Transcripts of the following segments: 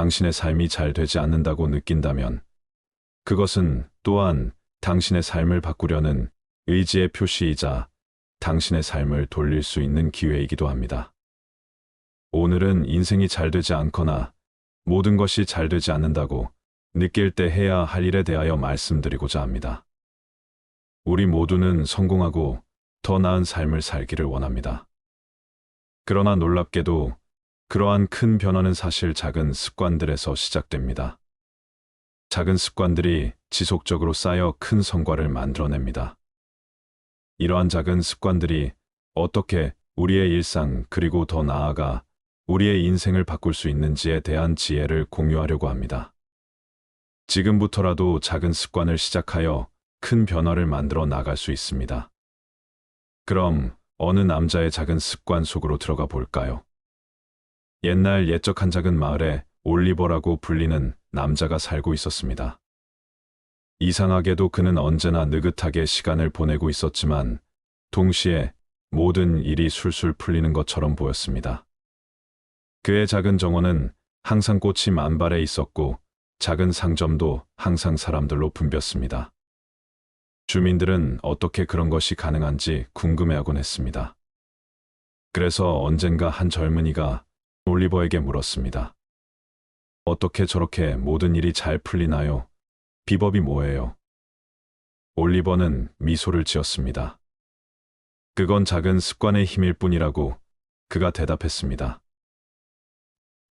당신의 삶이 잘 되지 않는다고 느낀다면 그것은 또한 당신의 삶을 바꾸려는 의지의 표시이자 당신의 삶을 돌릴 수 있는 기회이기도 합니다. 오늘은 인생이 잘 되지 않거나 모든 것이 잘 되지 않는다고 느낄 때 해야 할 일에 대하여 말씀드리고자 합니다. 우리 모두는 성공하고 더 나은 삶을 살기를 원합니다. 그러나 놀랍게도 그러한 큰 변화는 사실 작은 습관들에서 시작됩니다. 작은 습관들이 지속적으로 쌓여 큰 성과를 만들어냅니다. 이러한 작은 습관들이 어떻게 우리의 일상 그리고 더 나아가 우리의 인생을 바꿀 수 있는지에 대한 지혜를 공유하려고 합니다. 지금부터라도 작은 습관을 시작하여 큰 변화를 만들어 나갈 수 있습니다. 그럼 어느 남자의 작은 습관 속으로 들어가 볼까요? 옛날 옛적한 작은 마을에 올리버라고 불리는 남자가 살고 있었습니다. 이상하게도 그는 언제나 느긋하게 시간을 보내고 있었지만 동시에 모든 일이 술술 풀리는 것처럼 보였습니다. 그의 작은 정원은 항상 꽃이 만발해 있었고 작은 상점도 항상 사람들로 붐볐습니다. 주민들은 어떻게 그런 것이 가능한지 궁금해하곤 했습니다. 그래서 언젠가 한 젊은이가 올리버에게 물었습니다. 어떻게 저렇게 모든 일이 잘 풀리나요? 비법이 뭐예요? 올리버는 미소를 지었습니다. 그건 작은 습관의 힘일 뿐이라고 그가 대답했습니다.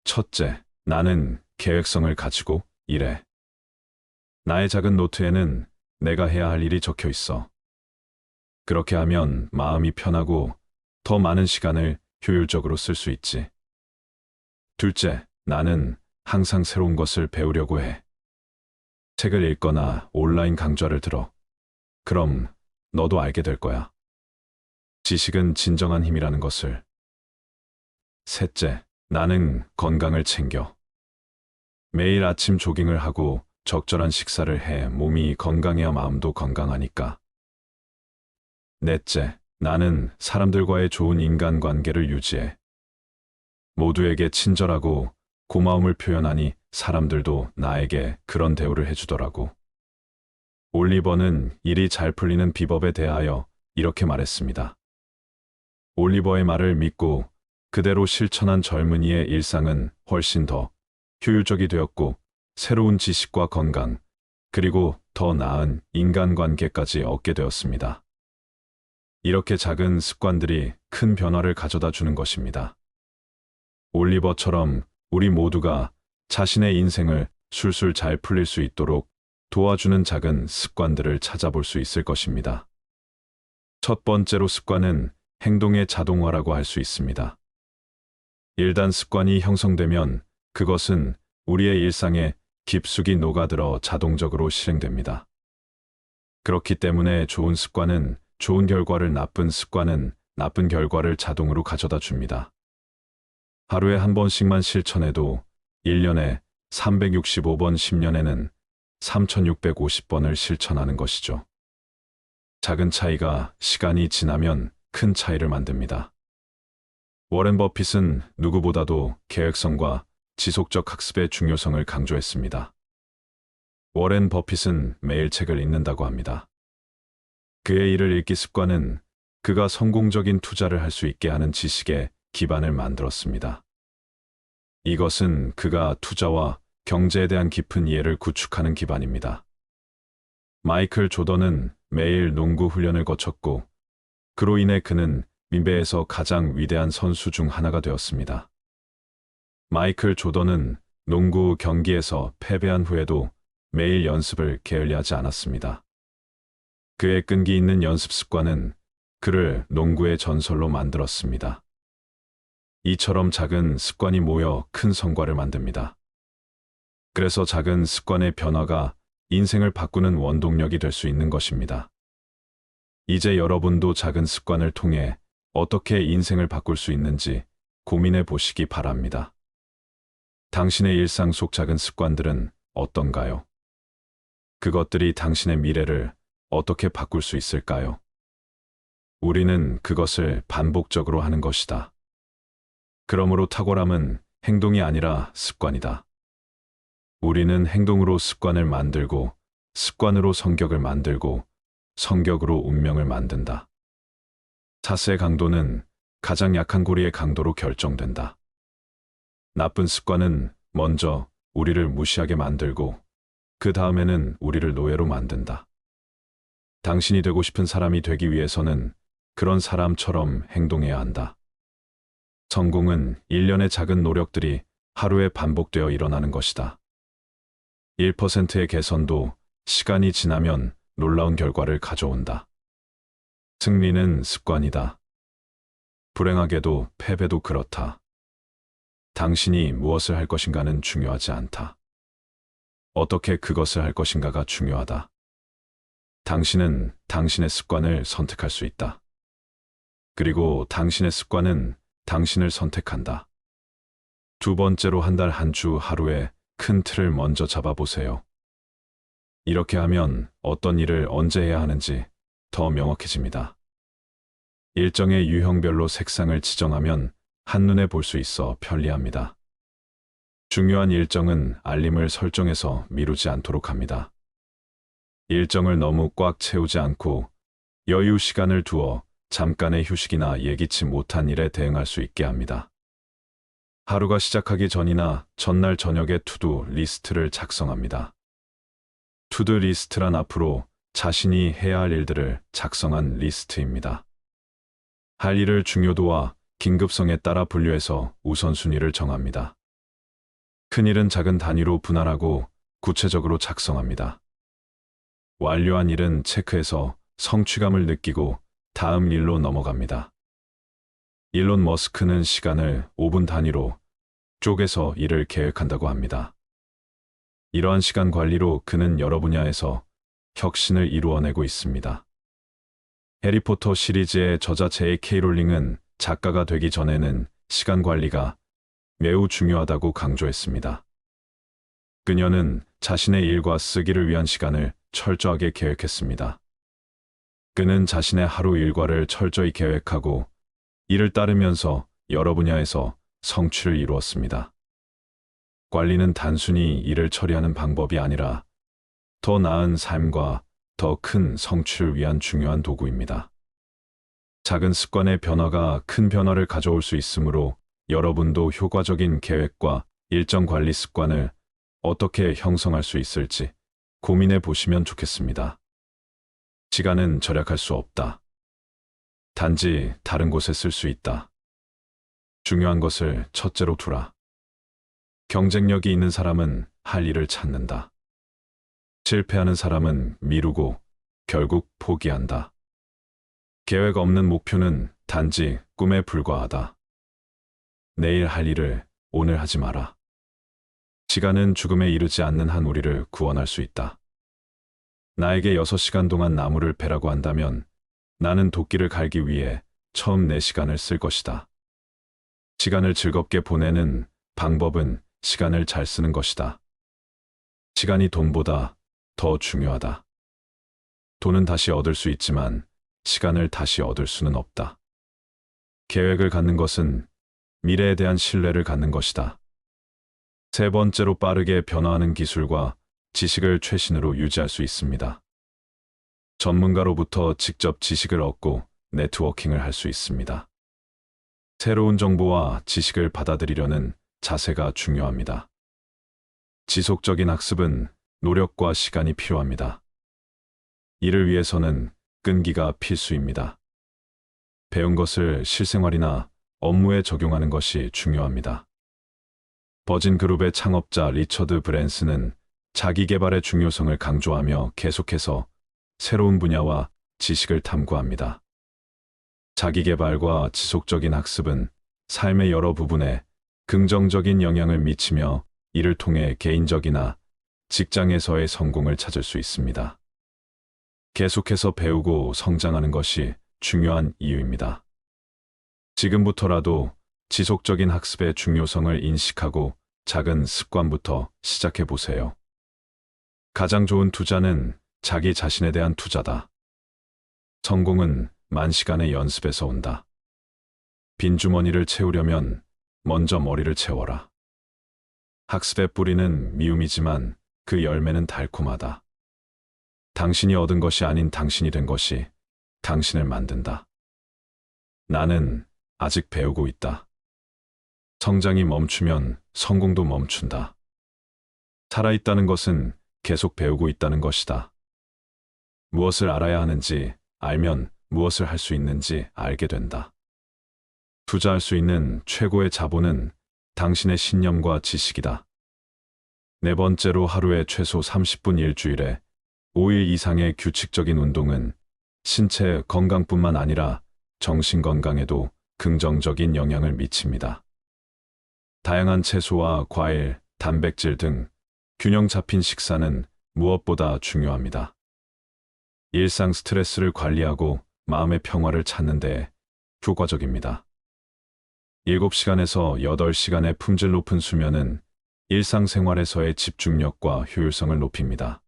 첫째, 나는 계획성을 가지고 일해. 나의 작은 노트에는 내가 해야 할 일이 적혀 있어. 그렇게 하면 마음이 편하고 더 많은 시간을 효율적으로 쓸 수 있지. 둘째, 나는 항상 새로운 것을 배우려고 해. 책을 읽거나 온라인 강좌를 들어. 그럼 너도 알게 될 거야. 지식은 진정한 힘이라는 것을. 셋째, 나는 건강을 챙겨. 매일 아침 조깅을 하고 적절한 식사를 해 몸이 건강해야 마음도 건강하니까. 넷째, 나는 사람들과의 좋은 인간관계를 유지해. 모두에게 친절하고 고마움을 표현하니 사람들도 나에게 그런 대우를 해주더라고. 올리버는 일이 잘 풀리는 비법에 대하여 이렇게 말했습니다. 올리버의 말을 믿고 그대로 실천한 젊은이의 일상은 훨씬 더 효율적이 되었고 새로운 지식과 건강, 그리고 더 나은 인간관계까지 얻게 되었습니다. 이렇게 작은 습관들이 큰 변화를 가져다 주는 것입니다. 올리버처럼 우리 모두가 자신의 인생을 술술 잘 풀릴 수 있도록 도와주는 작은 습관들을 찾아볼 수 있을 것입니다. 첫 번째로 습관은 행동의 자동화라고 할 수 있습니다. 일단 습관이 형성되면 그것은 우리의 일상에 깊숙이 녹아들어 자동적으로 실행됩니다. 그렇기 때문에 좋은 습관은 좋은 결과를, 나쁜 습관은 나쁜 결과를 자동으로 가져다 줍니다. 하루에 한 번씩만 실천해도 1년에 365번, 10년에는 3650번을 실천하는 것이죠. 작은 차이가 시간이 지나면 큰 차이를 만듭니다. 워렌 버핏은 누구보다도 계획성과 지속적 학습의 중요성을 강조했습니다. 워렌 버핏은 매일 책을 읽는다고 합니다. 그의 일을 읽기 습관은 그가 성공적인 투자를 할 수 있게 하는 지식의 기반을 만들었습니다. 이것은 그가 투자와 경제에 대한 깊은 이해를 구축하는 기반입니다. 마이클 조던은 매일 농구 훈련을 거쳤고 그로 인해 그는 민배에서 가장 위대한 선수 중 하나가 되었습니다. 마이클 조던은 농구 경기에서 패배한 후에도 매일 연습을 게을리하지 않았습니다. 그의 끈기 있는 연습 습관은 그를 농구의 전설로 만들었습니다. 이처럼 작은 습관이 모여 큰 성과를 만듭니다. 그래서 작은 습관의 변화가 인생을 바꾸는 원동력이 될 수 있는 것입니다. 이제 여러분도 작은 습관을 통해 어떻게 인생을 바꿀 수 있는지 고민해 보시기 바랍니다. 당신의 일상 속 작은 습관들은 어떤가요? 그것들이 당신의 미래를 어떻게 바꿀 수 있을까요? 우리는 그것을 반복적으로 하는 것이다. 그러므로 탁월함은 행동이 아니라 습관이다. 우리는 행동으로 습관을 만들고, 습관으로 성격을 만들고, 성격으로 운명을 만든다. 자세의 강도는 가장 약한 고리의 강도로 결정된다. 나쁜 습관은 먼저 우리를 무시하게 만들고, 그 다음에는 우리를 노예로 만든다. 당신이 되고 싶은 사람이 되기 위해서는 그런 사람처럼 행동해야 한다. 성공은 일련의 작은 노력들이 하루에 반복되어 일어나는 것이다. 1%의 개선도 시간이 지나면 놀라운 결과를 가져온다. 승리는 습관이다. 불행하게도 패배도 그렇다. 당신이 무엇을 할 것인가는 중요하지 않다. 어떻게 그것을 할 것인가가 중요하다. 당신은 당신의 습관을 선택할 수 있다. 그리고 당신의 습관은 당신을 선택한다. 두 번째로 한 달 한 주 하루에 큰 틀을 먼저 잡아보세요. 이렇게 하면 어떤 일을 언제 해야 하는지 더 명확해집니다. 일정의 유형별로 색상을 지정하면 한눈에 볼 수 있어 편리합니다. 중요한 일정은 알림을 설정해서 미루지 않도록 합니다. 일정을 너무 꽉 채우지 않고 여유 시간을 두어 잠깐의 휴식이나 예기치 못한 일에 대응할 수 있게 합니다. 하루가 시작하기 전이나 전날 저녁에 투두 리스트를 작성합니다. 투두 리스트란 앞으로 자신이 해야 할 일들을 작성한 리스트입니다. 할 일을 중요도와 긴급성에 따라 분류해서 우선순위를 정합니다. 큰 일은 작은 단위로 분할하고 구체적으로 작성합니다. 완료한 일은 체크해서 성취감을 느끼고 다음 일로 넘어갑니다. 일론 머스크는 시간을 5분 단위로 쪼개서 일을 계획한다고 합니다. 이러한 시간 관리로 그는 여러 분야에서 혁신을 이루어내고 있습니다. 해리포터 시리즈의 저자 J.K. 롤링은 작가가 되기 전에는 시간 관리가 매우 중요하다고 강조했습니다. 그녀는 자신의 일과 쓰기를 위한 시간을 철저하게 계획했습니다. 그는 자신의 하루 일과를 철저히 계획하고 이를 따르면서 여러 분야에서 성취를 이루었습니다. 관리는 단순히 일을 처리하는 방법이 아니라 더 나은 삶과 더 큰 성취를 위한 중요한 도구입니다. 작은 습관의 변화가 큰 변화를 가져올 수 있으므로 여러분도 효과적인 계획과 일정 관리 습관을 어떻게 형성할 수 있을지 고민해 보시면 좋겠습니다. 시간은 절약할 수 없다. 단지 다른 곳에 쓸 수 있다. 중요한 것을 첫째로 두라. 경쟁력이 있는 사람은 할 일을 찾는다. 실패하는 사람은 미루고 결국 포기한다. 계획 없는 목표는 단지 꿈에 불과하다. 내일 할 일을 오늘 하지 마라. 시간은 죽음에 이르지 않는 한 우리를 구원할 수 있다. 나에게 6시간 동안 나무를 베라고 한다면 나는 도끼를 갈기 위해 처음 4시간을 쓸 것이다. 시간을 즐겁게 보내는 방법은 시간을 잘 쓰는 것이다. 시간이 돈보다 더 중요하다. 돈은 다시 얻을 수 있지만 시간을 다시 얻을 수는 없다. 계획을 갖는 것은 미래에 대한 신뢰를 갖는 것이다. 세 번째로 빠르게 변화하는 기술과 지식을 최신으로 유지할 수 있습니다. 전문가로부터 직접 지식을 얻고 네트워킹을 할 수 있습니다. 새로운 정보와 지식을 받아들이려는 자세가 중요합니다. 지속적인 학습은 노력과 시간이 필요합니다. 이를 위해서는 끈기가 필수입니다. 배운 것을 실생활이나 업무에 적용하는 것이 중요합니다. 버진 그룹의 창업자 리처드 브랜슨은 자기 개발의 중요성을 강조하며 계속해서 새로운 분야와 지식을 탐구합니다. 자기 개발과 지속적인 학습은 삶의 여러 부분에 긍정적인 영향을 미치며 이를 통해 개인적이나 직장에서의 성공을 찾을 수 있습니다. 계속해서 배우고 성장하는 것이 중요한 이유입니다. 지금부터라도 지속적인 학습의 중요성을 인식하고 작은 습관부터 시작해 보세요. 가장 좋은 투자는 자기 자신에 대한 투자다. 성공은 만시간의 연습에서 온다. 빈 주머니를 채우려면 먼저 머리를 채워라. 학습의 뿌리는 미움이지만 그 열매는 달콤하다. 당신이 얻은 것이 아닌 당신이 된 것이 당신을 만든다. 나는 아직 배우고 있다. 성장이 멈추면 성공도 멈춘다. 살아있다는 것은 계속 배우고 있다는 것이다. 무엇을 알아야 하는지 알면 무엇을 할 수 있는지 알게 된다. 투자할 수 있는 최고의 자본은 당신의 신념과 지식이다. 네 번째로 하루에 최소 30분 일주일에 5일 이상의 규칙적인 운동은 신체 건강뿐만 아니라 정신 건강에도 긍정적인 영향을 미칩니다. 다양한 채소와 과일, 단백질 등 균형 잡힌 식사는 무엇보다 중요합니다. 일상 스트레스를 관리하고 마음의 평화를 찾는 데 효과적입니다. 7시간에서 8시간의 품질 높은 수면은 일상생활에서의 집중력과 효율성을 높입니다.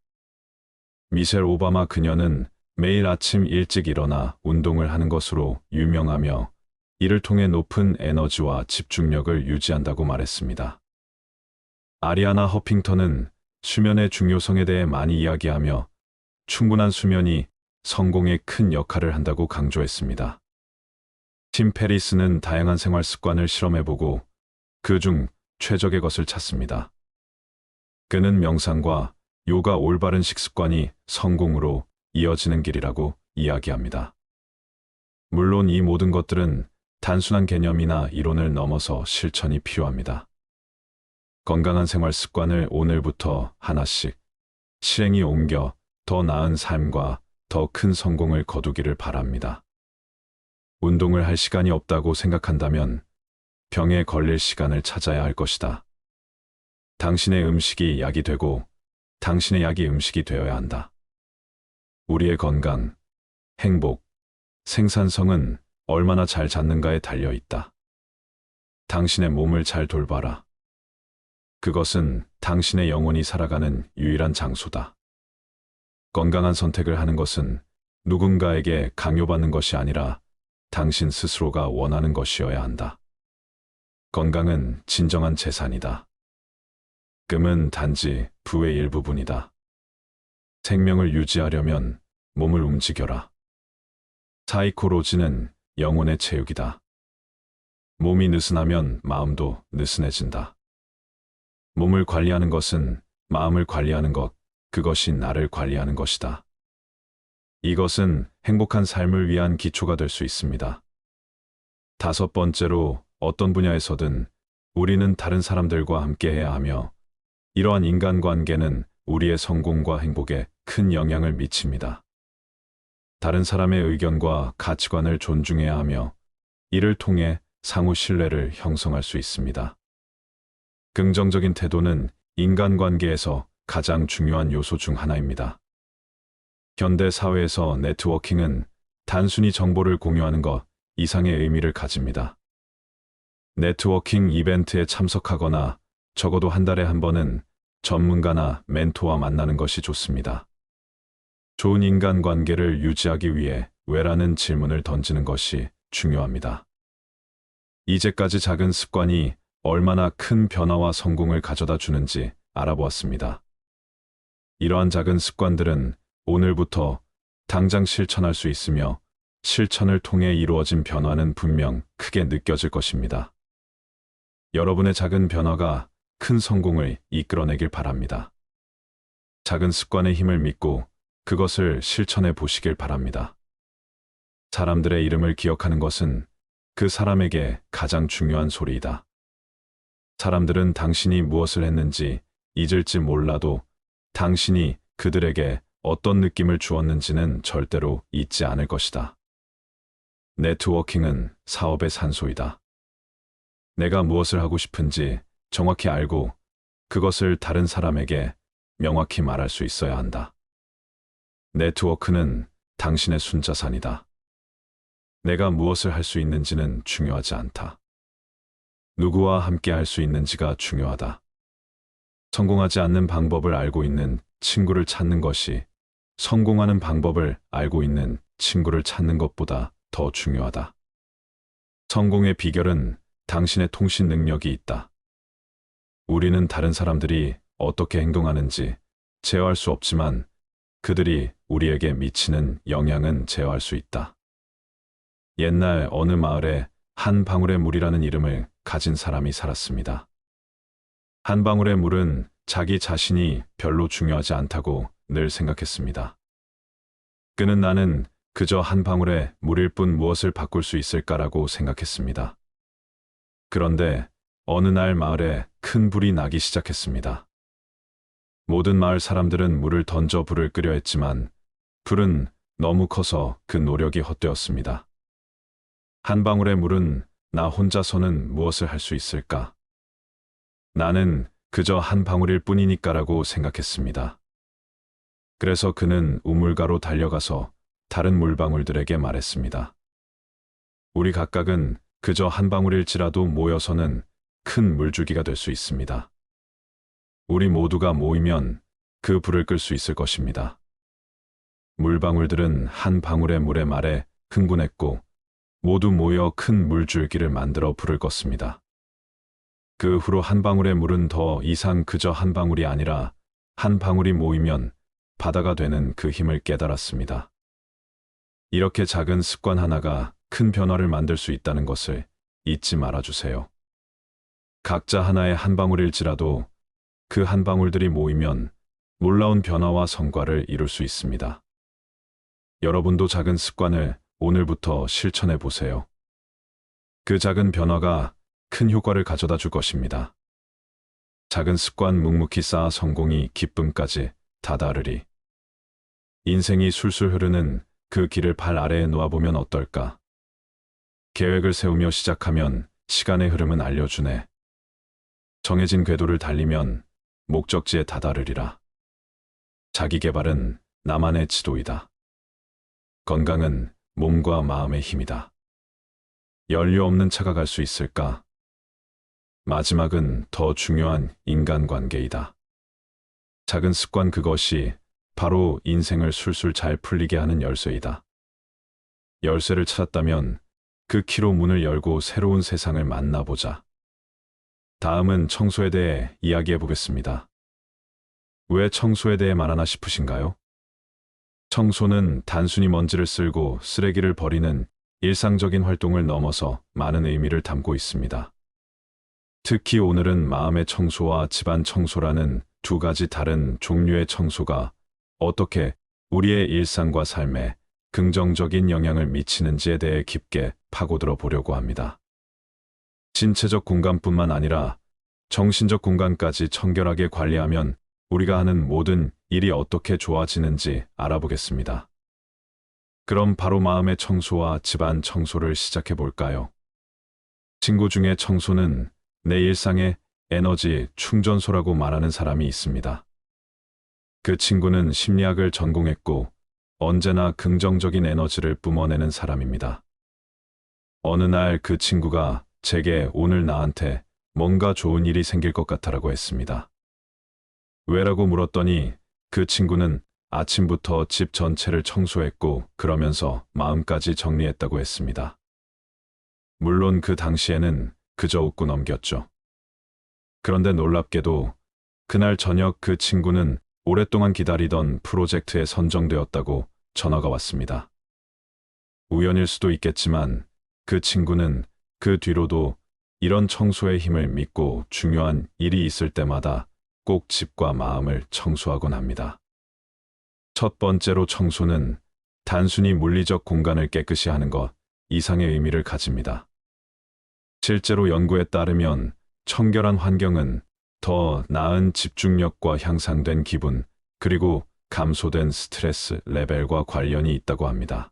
미셸 오바마 그녀는 매일 아침 일찍 일어나 운동을 하는 것으로 유명하며 이를 통해 높은 에너지와 집중력을 유지한다고 말했습니다. 아리아나 허핑턴은 수면의 중요성에 대해 많이 이야기하며 충분한 수면이 성공에 큰 역할을 한다고 강조했습니다. 팀 페리스는 다양한 생활 습관을 실험해보고 그중 최적의 것을 찾습니다. 그는 명상과 요가 올바른 식습관이 성공으로 이어지는 길이라고 이야기합니다. 물론 이 모든 것들은 단순한 개념이나 이론을 넘어서 실천이 필요합니다. 건강한 생활 습관을 오늘부터 하나씩 실행에 옮겨 더 나은 삶과 더 큰 성공을 거두기를 바랍니다. 운동을 할 시간이 없다고 생각한다면 병에 걸릴 시간을 찾아야 할 것이다. 당신의 음식이 약이 되고 당신의 약이 음식이 되어야 한다. 우리의 건강, 행복, 생산성은 얼마나 잘 잡는가에 달려 있다. 당신의 몸을 잘 돌봐라. 그것은 당신의 영혼이 살아가는 유일한 장소다. 건강한 선택을 하는 것은 누군가에게 강요받는 것이 아니라 당신 스스로가 원하는 것이어야 한다. 건강은 진정한 재산이다. 금은 단지 부의 일부분이다. 생명을 유지하려면 몸을 움직여라. 사이코로지는 영혼의 체육이다. 몸이 느슨하면 마음도 느슨해진다. 몸을 관리하는 것은 마음을 관리하는 것, 그것이 나를 관리하는 것이다. 이것은 행복한 삶을 위한 기초가 될 수 있습니다. 다섯 번째로 어떤 분야에서든 우리는 다른 사람들과 함께해야 하며 이러한 인간관계는 우리의 성공과 행복에 큰 영향을 미칩니다. 다른 사람의 의견과 가치관을 존중해야 하며 이를 통해 상호 신뢰를 형성할 수 있습니다. 긍정적인 태도는 인간관계에서 가장 중요한 요소 중 하나입니다. 현대 사회에서 네트워킹은 단순히 정보를 공유하는 것 이상의 의미를 가집니다. 네트워킹 이벤트에 참석하거나 적어도 한 달에 한 번은 전문가나 멘토와 만나는 것이 좋습니다. 좋은 인간관계를 유지하기 위해 왜라는 질문을 던지는 것이 중요합니다. 이제까지 작은 습관이 얼마나 큰 변화와 성공을 가져다 주는지 알아보았습니다. 이러한 작은 습관들은 오늘부터 당장 실천할 수 있으며 실천을 통해 이루어진 변화는 분명 크게 느껴질 것입니다. 여러분의 작은 변화가 큰 성공을 이끌어내길 바랍니다. 작은 습관의 힘을 믿고 그것을 실천해 보시길 바랍니다. 사람들의 이름을 기억하는 것은 그 사람에게 가장 중요한 소리이다. 사람들은 당신이 무엇을 했는지 잊을지 몰라도 당신이 그들에게 어떤 느낌을 주었는지는 절대로 잊지 않을 것이다. 네트워킹은 사업의 산소이다. 내가 무엇을 하고 싶은지 정확히 알고 그것을 다른 사람에게 명확히 말할 수 있어야 한다. 네트워크는 당신의 순자산이다. 내가 무엇을 할 수 있는지는 중요하지 않다. 누구와 함께 할 수 있는지가 중요하다. 성공하지 않는 방법을 알고 있는 친구를 찾는 것이 성공하는 방법을 알고 있는 친구를 찾는 것보다 더 중요하다. 성공의 비결은 당신의 통신 능력이 있다. 우리는 다른 사람들이 어떻게 행동하는지 제어할 수 없지만 그들이 우리에게 미치는 영향은 제어할 수 있다. 옛날 어느 마을에 한 방울의 물이라는 이름을 가진 사람이 살았습니다. 한 방울의 물은 자기 자신이 별로 중요하지 않다고 늘 생각했습니다. 그는 나는 그저 한 방울의 물일 뿐 무엇을 바꿀 수 있을까라고 생각했습니다. 그런데 어느 날 마을에 큰 불이 나기 시작했습니다. 모든 마을 사람들은 물을 던져 불을 끄려 했지만 불은 너무 커서 그 노력이 헛되었습니다. 한 방울의 물은 나 혼자서는 무엇을 할 수 있을까? 나는 그저 한 방울일 뿐이니까라고 생각했습니다. 그래서 그는 우물가로 달려가서 다른 물방울들에게 말했습니다. 우리 각각은 그저 한 방울일지라도 모여서는 큰 물줄기가 될 수 있습니다. 우리 모두가 모이면 그 불을 끌 수 있을 것입니다. 물방울들은 한 방울의 물의 말에 흥분했고 모두 모여 큰 물줄기를 만들어 불을 껐습니다. 그 후로 한 방울의 물은 더 이상 그저 한 방울이 아니라 한 방울이 모이면 바다가 되는 그 힘을 깨달았습니다. 이렇게 작은 습관 하나가 큰 변화를 만들 수 있다는 것을 잊지 말아주세요. 각자 하나의 한 방울일지라도 그 한 방울들이 모이면 놀라운 변화와 성과를 이룰 수 있습니다. 여러분도 작은 습관을 오늘부터 실천해 보세요. 그 작은 변화가 큰 효과를 가져다 줄 것입니다. 작은 습관 묵묵히 쌓아 성공이 기쁨까지 다다르리. 인생이 술술 흐르는 그 길을 발 아래에 놓아보면 어떨까? 계획을 세우며 시작하면 시간의 흐름은 알려주네. 정해진 궤도를 달리면 목적지에 다다르리라. 자기 개발은 나만의 지도이다. 건강은 몸과 마음의 힘이다. 연료 없는 차가 갈 수 있을까? 마지막은 더 중요한 인간관계이다. 작은 습관 그것이 바로 인생을 술술 잘 풀리게 하는 열쇠이다. 열쇠를 찾았다면 그 키로 문을 열고 새로운 세상을 만나보자. 다음은 청소에 대해 이야기해 보겠습니다. 왜 청소에 대해 말하나 싶으신가요? 청소는 단순히 먼지를 쓸고 쓰레기를 버리는 일상적인 활동을 넘어서 많은 의미를 담고 있습니다. 특히 오늘은 마음의 청소와 집안 청소라는 두 가지 다른 종류의 청소가 어떻게 우리의 일상과 삶에 긍정적인 영향을 미치는지에 대해 깊게 파고들어 보려고 합니다. 신체적 공간뿐만 아니라 정신적 공간까지 청결하게 관리하면 우리가 하는 모든 일이 어떻게 좋아지는지 알아보겠습니다. 그럼 바로 마음의 청소와 집안 청소를 시작해 볼까요? 친구 중에 청소는 내 일상의 에너지 충전소라고 말하는 사람이 있습니다. 그 친구는 심리학을 전공했고 언제나 긍정적인 에너지를 뿜어내는 사람입니다. 어느 날 그 친구가 제게 오늘 나한테 뭔가 좋은 일이 생길 것 같아라고 했습니다. 왜라고 물었더니 그 친구는 아침부터 집 전체를 청소했고 그러면서 마음까지 정리했다고 했습니다. 물론 그 당시에는 그저 웃고 넘겼죠. 그런데 놀랍게도 그날 저녁 그 친구는 오랫동안 기다리던 프로젝트에 선정되었다고 전화가 왔습니다. 우연일 수도 있겠지만 그 친구는 그 뒤로도 이런 청소의 힘을 믿고 중요한 일이 있을 때마다 꼭 집과 마음을 청소하곤 합니다. 첫 번째로 청소는 단순히 물리적 공간을 깨끗이 하는 것 이상의 의미를 가집니다. 실제로 연구에 따르면 청결한 환경은 더 나은 집중력과 향상된 기분, 그리고 감소된 스트레스 레벨과 관련이 있다고 합니다.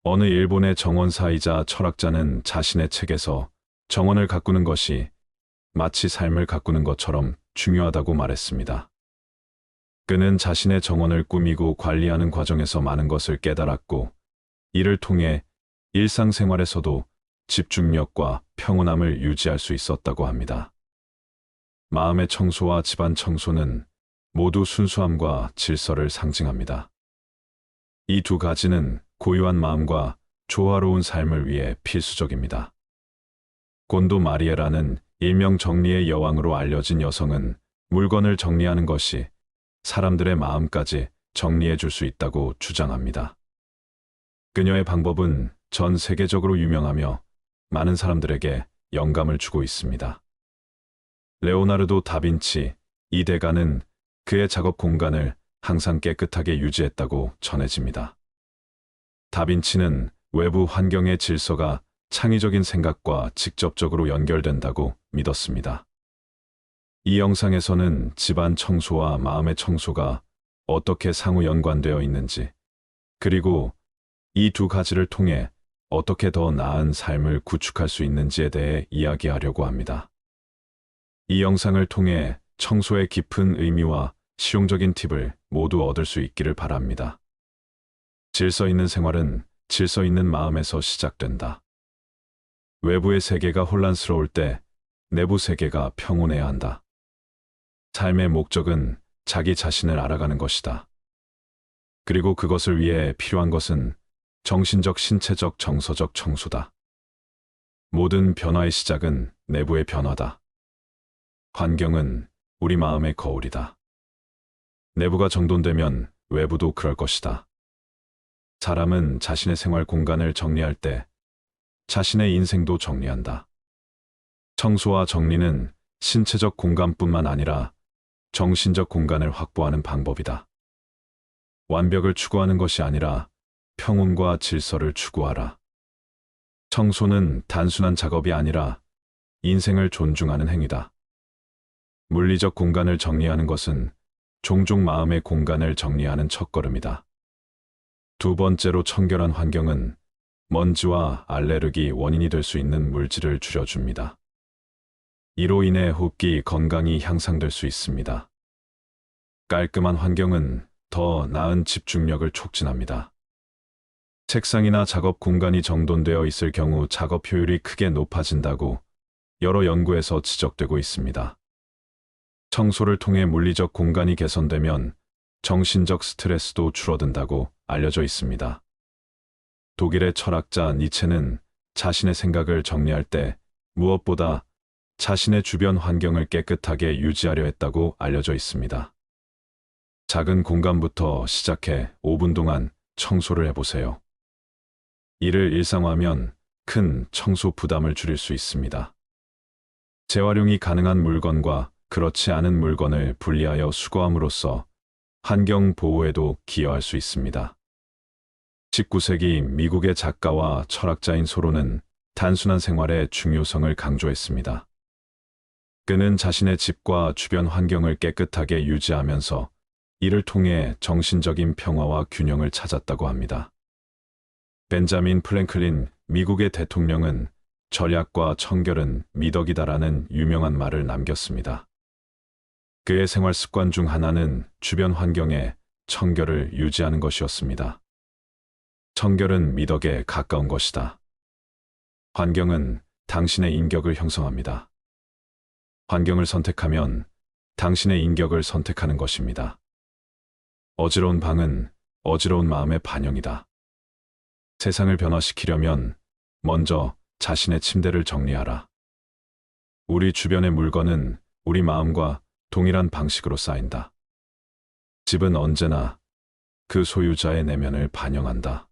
어느 일본의 정원사이자 철학자는 자신의 책에서 정원을 가꾸는 것이 마치 삶을 가꾸는 것처럼 중요하다고 말했습니다. 그는 자신의 정원을 꾸미고 관리하는 과정에서 많은 것을 깨달았고, 이를 통해 일상생활에서도 집중력과 평온함을 유지할 수 있었다고 합니다. 마음의 청소와 집안 청소는 모두 순수함과 질서를 상징합니다. 이 두 가지는 고요한 마음과 조화로운 삶을 위해 필수적입니다. 곤도 마리에라는 일명 정리의 여왕으로 알려진 여성은 물건을 정리하는 것이 사람들의 마음까지 정리해 줄 수 있다고 주장합니다. 그녀의 방법은 전 세계적으로 유명하며 많은 사람들에게 영감을 주고 있습니다. 레오나르도 다빈치 이 대가는 그의 작업 공간을 항상 깨끗하게 유지했다고 전해집니다. 다빈치는 외부 환경의 질서가 창의적인 생각과 직접적으로 연결된다고 믿었습니다. 이 영상에서는 집안 청소와 마음의 청소가 어떻게 상호 연관되어 있는지, 그리고 이 두 가지를 통해 어떻게 더 나은 삶을 구축할 수 있는지에 대해 이야기하려고 합니다. 이 영상을 통해 청소의 깊은 의미와 실용적인 팁을 모두 얻을 수 있기를 바랍니다. 질서 있는 생활은 질서 있는 마음에서 시작된다. 외부의 세계가 혼란스러울 때 내부 세계가 평온해야 한다. 삶의 목적은 자기 자신을 알아가는 것이다. 그리고 그것을 위해 필요한 것은 정신적, 신체적, 정서적 청소다. 모든 변화의 시작은 내부의 변화다. 환경은 우리 마음의 거울이다. 내부가 정돈되면 외부도 그럴 것이다. 사람은 자신의 생활 공간을 정리할 때 자신의 인생도 정리한다. 청소와 정리는 신체적 공간뿐만 아니라 정신적 공간을 확보하는 방법이다. 완벽을 추구하는 것이 아니라 평온과 질서를 추구하라. 청소는 단순한 작업이 아니라 인생을 존중하는 행위다. 물리적 공간을 정리하는 것은 종종 마음의 공간을 정리하는 첫걸음이다. 두 번째로, 청결한 환경은 먼지와 알레르기 원인이 될 수 있는 물질을 줄여줍니다. 이로 인해 호흡기 건강이 향상될 수 있습니다. 깔끔한 환경은 더 나은 집중력을 촉진합니다. 책상이나 작업 공간이 정돈되어 있을 경우 작업 효율이 크게 높아진다고 여러 연구에서 지적되고 있습니다. 청소를 통해 물리적 공간이 개선되면 정신적 스트레스도 줄어든다고 알려져 있습니다. 독일의 철학자 니체는 자신의 생각을 정리할 때 무엇보다 자신의 주변 환경을 깨끗하게 유지하려 했다고 알려져 있습니다. 작은 공간부터 시작해 5분 동안 청소를 해보세요. 이를 일상화하면 큰 청소 부담을 줄일 수 있습니다. 재활용이 가능한 물건과 그렇지 않은 물건을 분리하여 수거함으로써 환경 보호에도 기여할 수 있습니다. 19세기 미국의 작가와 철학자인 소로는 단순한 생활의 중요성을 강조했습니다. 그는 자신의 집과 주변 환경을 깨끗하게 유지하면서 이를 통해 정신적인 평화와 균형을 찾았다고 합니다. 벤자민 프랭클린 미국의 대통령은 절약과 청결은 미덕이다라는 유명한 말을 남겼습니다. 그의 생활 습관 중 하나는 주변 환경의 청결을 유지하는 것이었습니다. 청결은 미덕에 가까운 것이다. 환경은 당신의 인격을 형성합니다. 환경을 선택하면 당신의 인격을 선택하는 것입니다. 어지러운 방은 어지러운 마음의 반영이다. 세상을 변화시키려면 먼저 자신의 침대를 정리하라. 우리 주변의 물건은 우리 마음과 동일한 방식으로 쌓인다. 집은 언제나 그 소유자의 내면을 반영한다.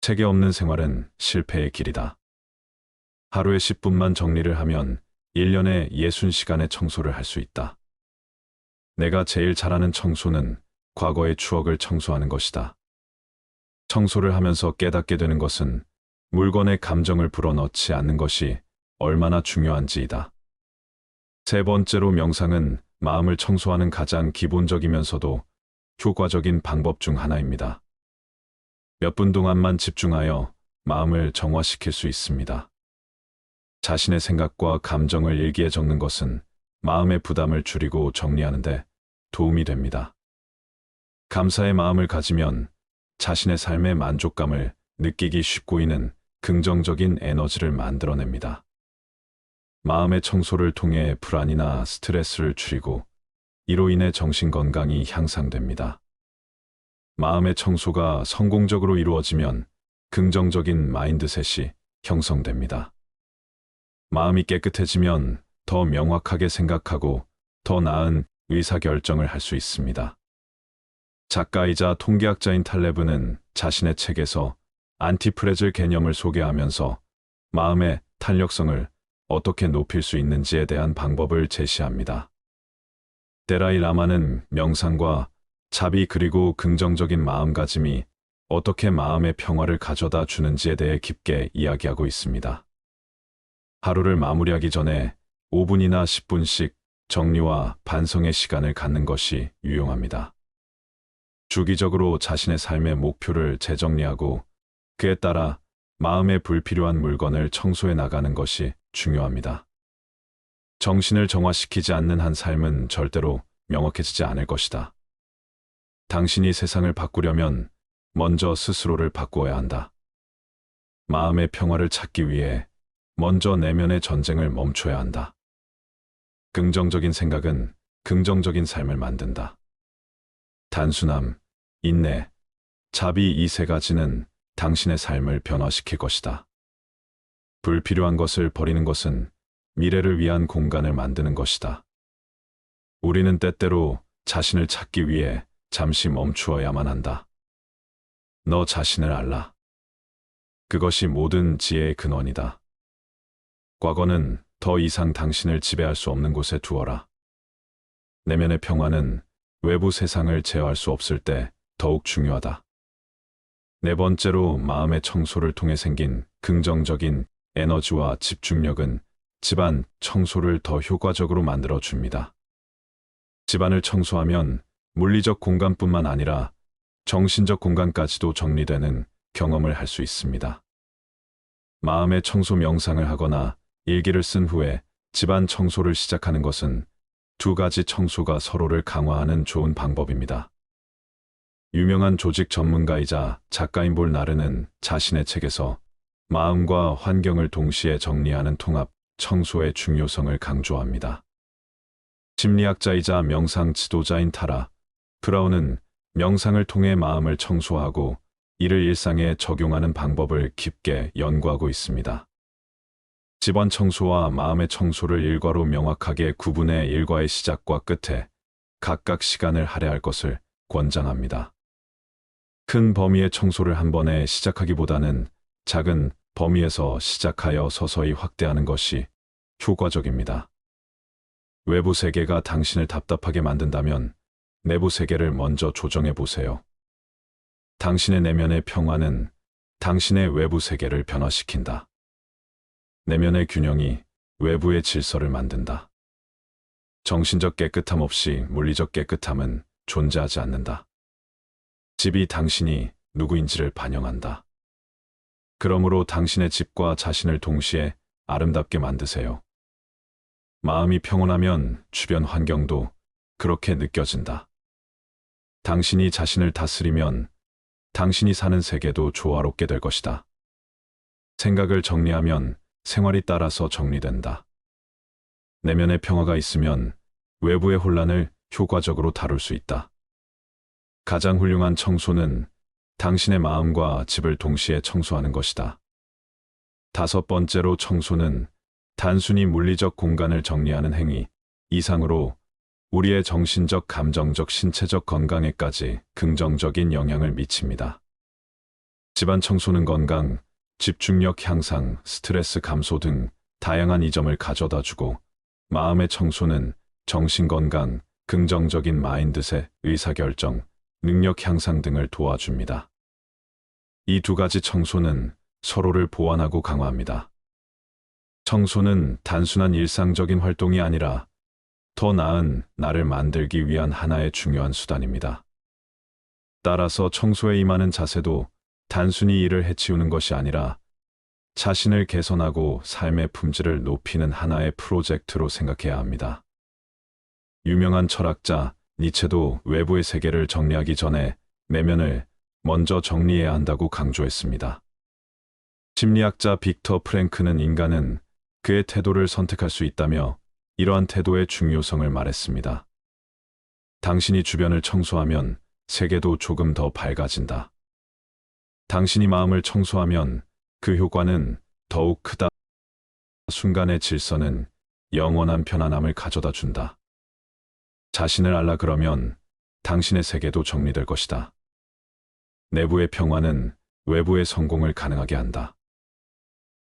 체계 없는 생활은 실패의 길이다. 하루에 10분만 정리를 하면 1년에 60시간의 청소를 할 수 있다. 내가 제일 잘하는 청소는 과거의 추억을 청소하는 것이다. 청소를 하면서 깨닫게 되는 것은 물건의 감정을 불어넣지 않는 것이 얼마나 중요한지이다. 세 번째로, 명상은 마음을 청소하는 가장 기본적이면서도 효과적인 방법 중 하나입니다. 몇 분 동안만 집중하여 마음을 정화시킬 수 있습니다. 자신의 생각과 감정을 일기에 적는 것은 마음의 부담을 줄이고 정리하는 데 도움이 됩니다. 감사의 마음을 가지면 자신의 삶의 만족감을 느끼기 쉽고이는 긍정적인 에너지를 만들어냅니다. 마음의 청소를 통해 불안이나 스트레스를 줄이고 이로 인해 정신 건강이 향상됩니다. 마음의 청소가 성공적으로 이루어지면 긍정적인 마인드셋이 형성됩니다. 마음이 깨끗해지면 더 명확하게 생각하고 더 나은 의사결정을 할 수 있습니다. 작가이자 통계학자인 탈레브는 자신의 책에서 안티프레즐 개념을 소개하면서 마음의 탄력성을 어떻게 높일 수 있는지에 대한 방법을 제시합니다. 데라이 라마는 명상과 자비 그리고 긍정적인 마음가짐이 어떻게 마음의 평화를 가져다 주는지에 대해 깊게 이야기하고 있습니다. 하루를 마무리하기 전에 5분이나 10분씩 정리와 반성의 시간을 갖는 것이 유용합니다. 주기적으로 자신의 삶의 목표를 재정리하고 그에 따라 마음에 불필요한 물건을 청소해 나가는 것이 중요합니다. 정신을 정화시키지 않는 한 삶은 절대로 명확해지지 않을 것이다. 당신이 세상을 바꾸려면 먼저 스스로를 바꾸어야 한다. 마음의 평화를 찾기 위해 먼저 내면의 전쟁을 멈춰야 한다. 긍정적인 생각은 긍정적인 삶을 만든다. 단순함, 인내, 자비 이 세 가지는 당신의 삶을 변화시킬 것이다. 불필요한 것을 버리는 것은 미래를 위한 공간을 만드는 것이다. 우리는 때때로 자신을 찾기 위해 잠시 멈추어야만 한다. 너 자신을 알라. 그것이 모든 지혜의 근원이다. 과거는 더 이상 당신을 지배할 수 없는 곳에 두어라. 내면의 평화는 외부 세상을 제어할 수 없을 때 더욱 중요하다. 네 번째로 마음의 청소를 통해 생긴 긍정적인 에너지와 집중력은 집안 청소를 더 효과적으로 만들어 줍니다. 집안을 청소하면 물리적 공간뿐만 아니라 정신적 공간까지도 정리되는 경험을 할 수 있습니다. 마음의 청소 명상을 하거나 일기를 쓴 후에 집안 청소를 시작하는 것은 두 가지 청소가 서로를 강화하는 좋은 방법입니다. 유명한 조직 전문가이자 작가인 볼 나르는 자신의 책에서 마음과 환경을 동시에 정리하는 통합 청소의 중요성을 강조합니다. 심리학자이자 명상 지도자인 타라 브라운은 명상을 통해 마음을 청소하고 이를 일상에 적용하는 방법을 깊게 연구하고 있습니다. 집안 청소와 마음의 청소를 일과로 명확하게 구분해 일과의 시작과 끝에 각각 시간을 할애할 것을 권장합니다. 큰 범위의 청소를 한 번에 시작하기보다는 작은 범위에서 시작하여 서서히 확대하는 것이 효과적입니다. 외부 세계가 당신을 답답하게 만든다면 내부 세계를 먼저 조정해 보세요. 당신의 내면의 평화는 당신의 외부 세계를 변화시킨다. 내면의 균형이 외부의 질서를 만든다. 정신적 깨끗함 없이 물리적 깨끗함은 존재하지 않는다. 집이 당신이 누구인지를 반영한다. 그러므로 당신의 집과 자신을 동시에 아름답게 만드세요. 마음이 평온하면 주변 환경도 그렇게 느껴진다. 당신이 자신을 다스리면 당신이 사는 세계도 조화롭게 될 것이다. 생각을 정리하면 생활이 따라서 정리된다. 내면의 평화가 있으면 외부의 혼란을 효과적으로 다룰 수 있다. 가장 훌륭한 청소는 당신의 마음과 집을 동시에 청소하는 것이다. 다섯 번째로 청소는 단순히 물리적 공간을 정리하는 행위 이상으로 우리의 정신적, 감정적, 신체적 건강에까지 긍정적인 영향을 미칩니다. 집안 청소는 건강, 집중력 향상, 스트레스 감소 등 다양한 이점을 가져다 주고 마음의 청소는 정신 건강, 긍정적인 마인드셋, 의사결정, 능력 향상 등을 도와줍니다. 이 두 가지 청소는 서로를 보완하고 강화합니다. 청소는 단순한 일상적인 활동이 아니라 더 나은 나를 만들기 위한 하나의 중요한 수단입니다. 따라서 청소에 임하는 자세도 단순히 일을 해치우는 것이 아니라 자신을 개선하고 삶의 품질을 높이는 하나의 프로젝트로 생각해야 합니다. 유명한 철학자 니체도 외부의 세계를 정리하기 전에 내면을 먼저 정리해야 한다고 강조했습니다. 심리학자 빅터 프랭크는 인간은 그의 태도를 선택할 수 있다며 이러한 태도의 중요성을 말했습니다. 당신이 주변을 청소하면 세계도 조금 더 밝아진다. 당신이 마음을 청소하면 그 효과는 더욱 크다. 순간의 질서는 영원한 편안함을 가져다 준다. 자신을 알라 그러면 당신의 세계도 정리될 것이다. 내부의 평화는 외부의 성공을 가능하게 한다.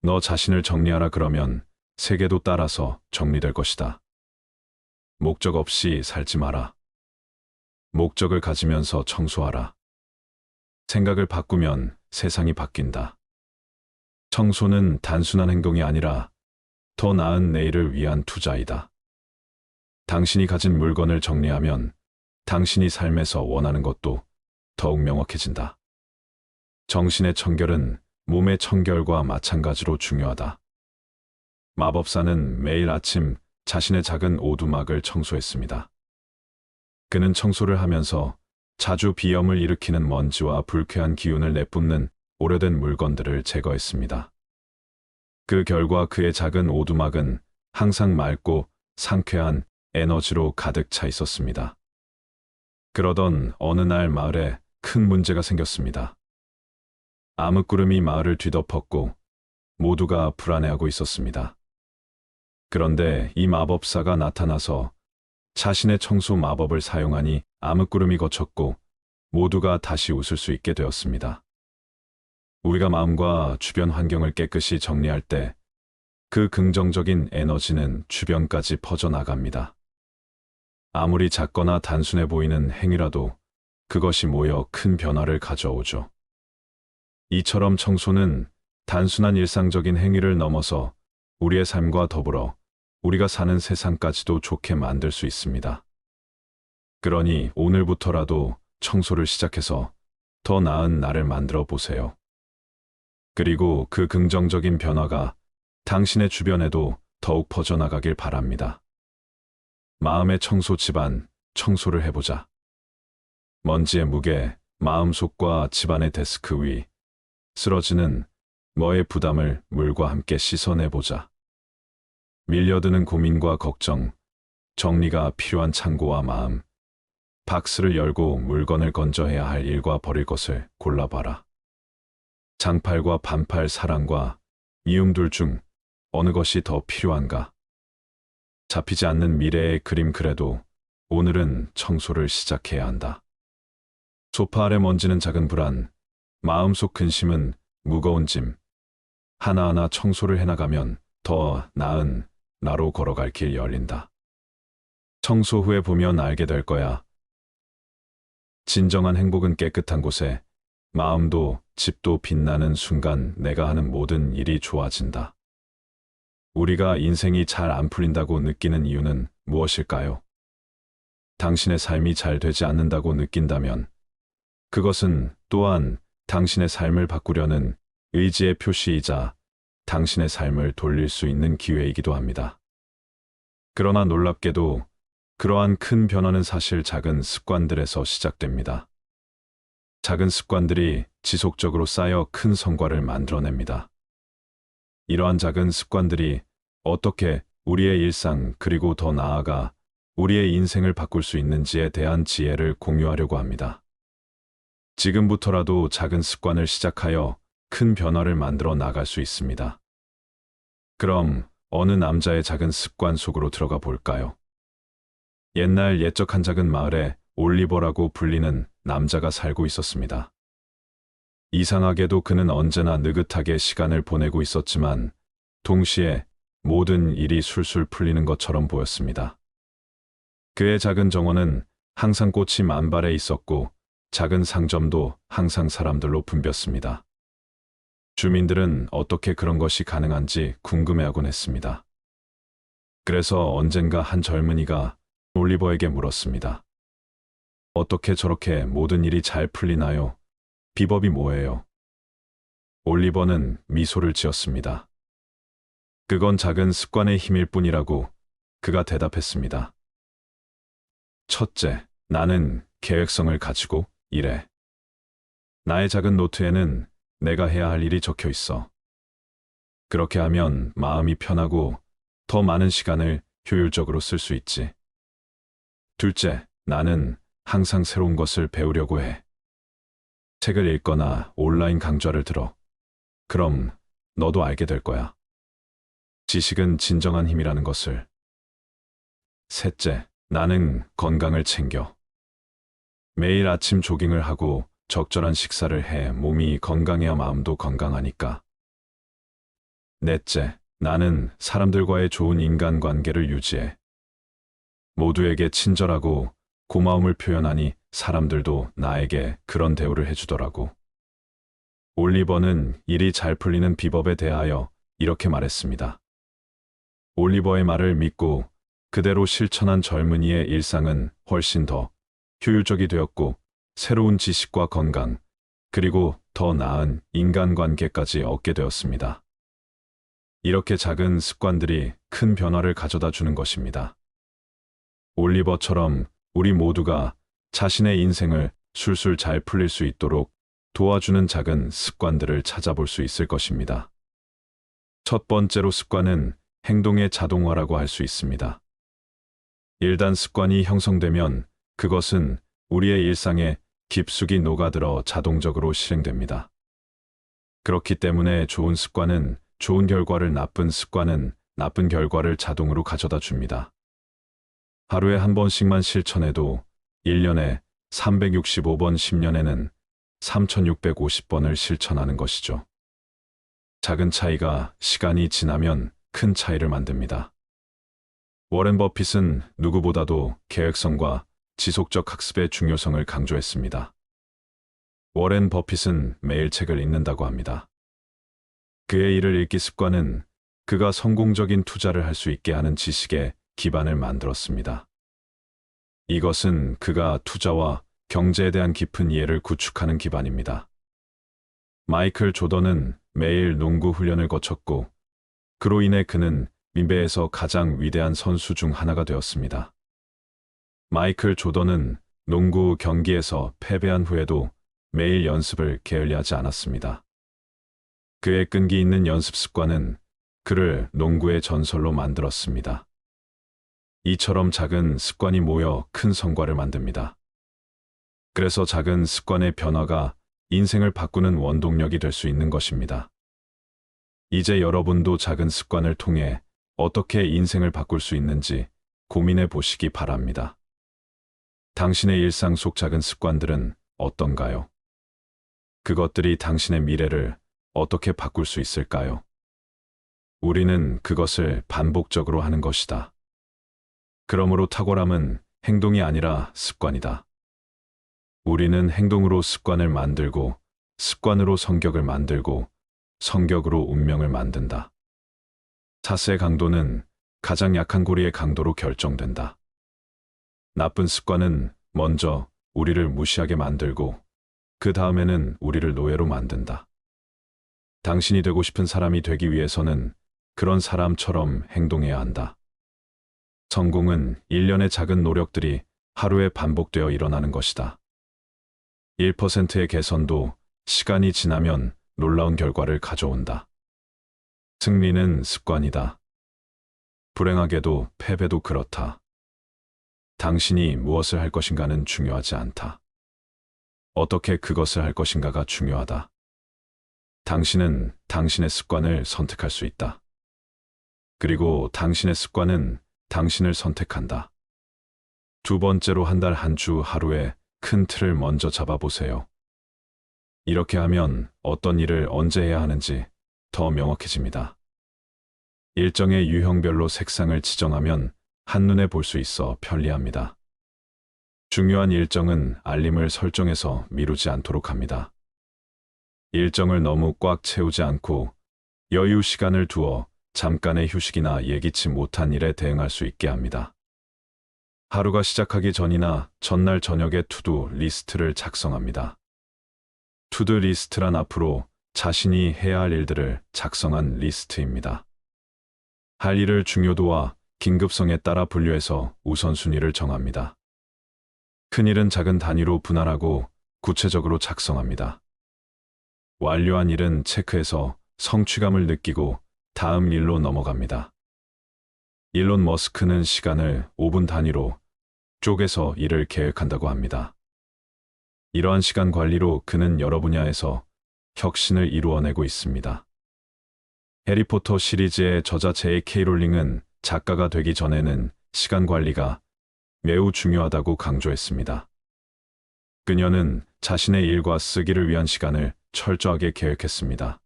너 자신을 정리하라 그러면 세계도 따라서 정리될 것이다. 목적 없이 살지 마라. 목적을 가지면서 청소하라. 생각을 바꾸면 세상이 바뀐다. 청소는 단순한 행동이 아니라 더 나은 내일을 위한 투자이다. 당신이 가진 물건을 정리하면 당신이 삶에서 원하는 것도 더욱 명확해진다. 정신의 청결은 몸의 청결과 마찬가지로 중요하다. 마법사는 매일 아침 자신의 작은 오두막을 청소했습니다. 그는 청소를 하면서 자주 비염을 일으키는 먼지와 불쾌한 기운을 내뿜는 오래된 물건들을 제거했습니다. 그 결과 그의 작은 오두막은 항상 맑고 상쾌한 에너지로 가득 차 있었습니다. 그러던 어느 날 마을에 큰 문제가 생겼습니다. 암흑구름이 마을을 뒤덮었고 모두가 불안해하고 있었습니다. 그런데 이 마법사가 나타나서 자신의 청소 마법을 사용하니 암흑구름이 걷혔고 모두가 다시 웃을 수 있게 되었습니다. 우리가 마음과 주변 환경을 깨끗이 정리할 때 그 긍정적인 에너지는 주변까지 퍼져나갑니다. 아무리 작거나 단순해 보이는 행위라도 그것이 모여 큰 변화를 가져오죠. 이처럼 청소는 단순한 일상적인 행위를 넘어서 우리의 삶과 더불어 우리가 사는 세상까지도 좋게 만들 수 있습니다. 그러니 오늘부터라도 청소를 시작해서 더 나은 나를 만들어 보세요. 그리고 그 긍정적인 변화가 당신의 주변에도 더욱 퍼져나가길 바랍니다. 마음의 청소 집안, 청소를 해보자. 먼지의 무게, 마음속과 집안의 데스크 위, 쓰러지는 너의 부담을 물과 함께 씻어내보자. 밀려드는 고민과 걱정, 정리가 필요한 창고와 마음, 박스를 열고 물건을 건져야 할 일과 버릴 것을 골라봐라. 장팔과 반팔, 사랑과 미움 둘 중 어느 것이 더 필요한가? 잡히지 않는 미래의 그림, 그래도 오늘은 청소를 시작해야 한다. 소파 아래 먼지는 작은 불안, 마음속 근심은 무거운 짐. 하나하나 청소를 해나가면 더 나은 나로 걸어갈 길 열린다. 청소 후에 보면 알게 될 거야. 진정한 행복은 깨끗한 곳에 마음도 집도 빛나는 순간 내가 하는 모든 일이 좋아진다. 우리가 인생이 잘 안 풀린다고 느끼는 이유는 무엇일까요? 당신의 삶이 잘 되지 않는다고 느낀다면 그것은 또한 당신의 삶을 바꾸려는 의지의 표시이자 당신의 삶을 돌릴 수 있는 기회이기도 합니다. 그러나 놀랍게도 그러한 큰 변화는 사실 작은 습관들에서 시작됩니다. 작은 습관들이 지속적으로 쌓여 큰 성과를 만들어냅니다. 이러한 작은 습관들이 어떻게 우리의 일상 그리고 더 나아가 우리의 인생을 바꿀 수 있는지에 대한 지혜를 공유하려고 합니다. 지금부터라도 작은 습관을 시작하여 큰 변화를 만들어 나갈 수 있습니다. 그럼 어느 남자의 작은 습관 속으로 들어가 볼까요? 옛날 옛적 한 작은 마을에 올리버라고 불리는 남자가 살고 있었습니다. 이상하게도 그는 언제나 느긋하게 시간을 보내고 있었지만 동시에 모든 일이 술술 풀리는 것처럼 보였습니다. 그의 작은 정원은 항상 꽃이 만발해 있었고 작은 상점도 항상 사람들로 붐볐습니다. 주민들은 어떻게 그런 것이 가능한지 궁금해하곤 했습니다. 그래서 언젠가 한 젊은이가 올리버에게 물었습니다. 어떻게 저렇게 모든 일이 잘 풀리나요? 비법이 뭐예요? 올리버는 미소를 지었습니다. 그건 작은 습관의 힘일 뿐이라고 그가 대답했습니다. 첫째, 나는 계획성을 가지고 일해. 나의 작은 노트에는 내가 해야 할 일이 적혀 있어. 그렇게 하면 마음이 편하고 더 많은 시간을 효율적으로 쓸 수 있지. 둘째, 나는 항상 새로운 것을 배우려고 해. 책을 읽거나 온라인 강좌를 들어. 그럼 너도 알게 될 거야. 지식은 진정한 힘이라는 것을. 셋째, 나는 건강을 챙겨. 매일 아침 조깅을 하고 적절한 식사를 해 몸이 건강해야 마음도 건강하니까. 넷째, 나는 사람들과의 좋은 인간관계를 유지해. 모두에게 친절하고 고마움을 표현하니 사람들도 나에게 그런 대우를 해주더라고. 올리버는 일이 잘 풀리는 비법에 대하여 이렇게 말했습니다. 올리버의 말을 믿고 그대로 실천한 젊은이의 일상은 훨씬 더 효율적이 되었고 새로운 지식과 건강, 그리고 더 나은 인간관계까지 얻게 되었습니다. 이렇게 작은 습관들이 큰 변화를 가져다 주는 것입니다. 올리버처럼 우리 모두가 자신의 인생을 술술 잘 풀릴 수 있도록 도와주는 작은 습관들을 찾아볼 수 있을 것입니다. 첫 번째로 습관은 행동의 자동화라고 할 수 있습니다. 일단 습관이 형성되면 그것은 우리의 일상에 깊숙이 녹아들어 자동적으로 실행됩니다. 그렇기 때문에 좋은 습관은 좋은 결과를, 나쁜 습관은 나쁜 결과를 자동으로 가져다 줍니다. 하루에 한 번씩만 실천해도 1년에 365번, 10년에는 3650번을 실천하는 것이죠. 작은 차이가 시간이 지나면 큰 차이를 만듭니다. 워렌 버핏은 누구보다도 계획성과 지속적 학습의 중요성을 강조했습니다. 워렌 버핏은 매일 책을 읽는다고 합니다. 그의 일을 읽기 습관은 그가 성공적인 투자를 할 수 있게 하는 지식의 기반을 만들었습니다. 이것은 그가 투자와 경제에 대한 깊은 이해를 구축하는 기반입니다. 마이클 조던은 매일 농구 훈련을 거쳤고 그로 인해 그는 미배에서 가장 위대한 선수 중 하나가 되었습니다. 마이클 조던은 농구 경기에서 패배한 후에도 매일 연습을 게을리하지 않았습니다. 그의 끈기 있는 연습 습관은 그를 농구의 전설로 만들었습니다. 이처럼 작은 습관이 모여 큰 성과를 만듭니다. 그래서 작은 습관의 변화가 인생을 바꾸는 원동력이 될 수 있는 것입니다. 이제 여러분도 작은 습관을 통해 어떻게 인생을 바꿀 수 있는지 고민해 보시기 바랍니다. 당신의 일상 속 작은 습관들은 어떤가요? 그것들이 당신의 미래를 어떻게 바꿀 수 있을까요? 우리는 그것을 반복적으로 하는 것이다. 그러므로 탁월함은 행동이 아니라 습관이다. 우리는 행동으로 습관을 만들고, 습관으로 성격을 만들고, 성격으로 운명을 만든다. 사스의 강도는 가장 약한 고리의 강도로 결정된다. 나쁜 습관은 먼저 우리를 무시하게 만들고, 그 다음에는 우리를 노예로 만든다. 당신이 되고 싶은 사람이 되기 위해서는 그런 사람처럼 행동해야 한다. 성공은 일련의 작은 노력들이 하루에 반복되어 일어나는 것이다. 1%의 개선도 시간이 지나면 놀라운 결과를 가져온다. 승리는 습관이다. 불행하게도 패배도 그렇다. 당신이 무엇을 할 것인가는 중요하지 않다. 어떻게 그것을 할 것인가가 중요하다. 당신은 당신의 습관을 선택할 수 있다. 그리고 당신의 습관은 당신을 선택한다. 두 번째로 한 달, 한 주, 하루에 큰 틀을 먼저 잡아보세요. 이렇게 하면 어떤 일을 언제 해야 하는지 더 명확해집니다. 일정의 유형별로 색상을 지정하면 한눈에 볼 수 있어 편리합니다. 중요한 일정은 알림을 설정해서 미루지 않도록 합니다. 일정을 너무 꽉 채우지 않고 여유 시간을 두어 잠깐의 휴식이나 예기치 못한 일에 대응할 수 있게 합니다. 하루가 시작하기 전이나 전날 저녁에 투두 리스트를 작성합니다. 투두 리스트란 앞으로 자신이 해야 할 일들을 작성한 리스트입니다. 할 일을 중요도와 긴급성에 따라 분류해서 우선순위를 정합니다. 큰 일은 작은 단위로 분할하고 구체적으로 작성합니다. 완료한 일은 체크해서 성취감을 느끼고 다음 일로 넘어갑니다. 일론 머스크는 시간을 5분 단위로 쪼개서 일을 계획한다고 합니다. 이러한 시간 관리로 그는 여러 분야에서 혁신을 이루어내고 있습니다. 해리포터 시리즈의 저자 J.K. 롤링은 작가가 되기 전에는 시간 관리가 매우 중요하다고 강조했습니다. 그녀는 자신의 일과 쓰기를 위한 시간을 철저하게 계획했습니다.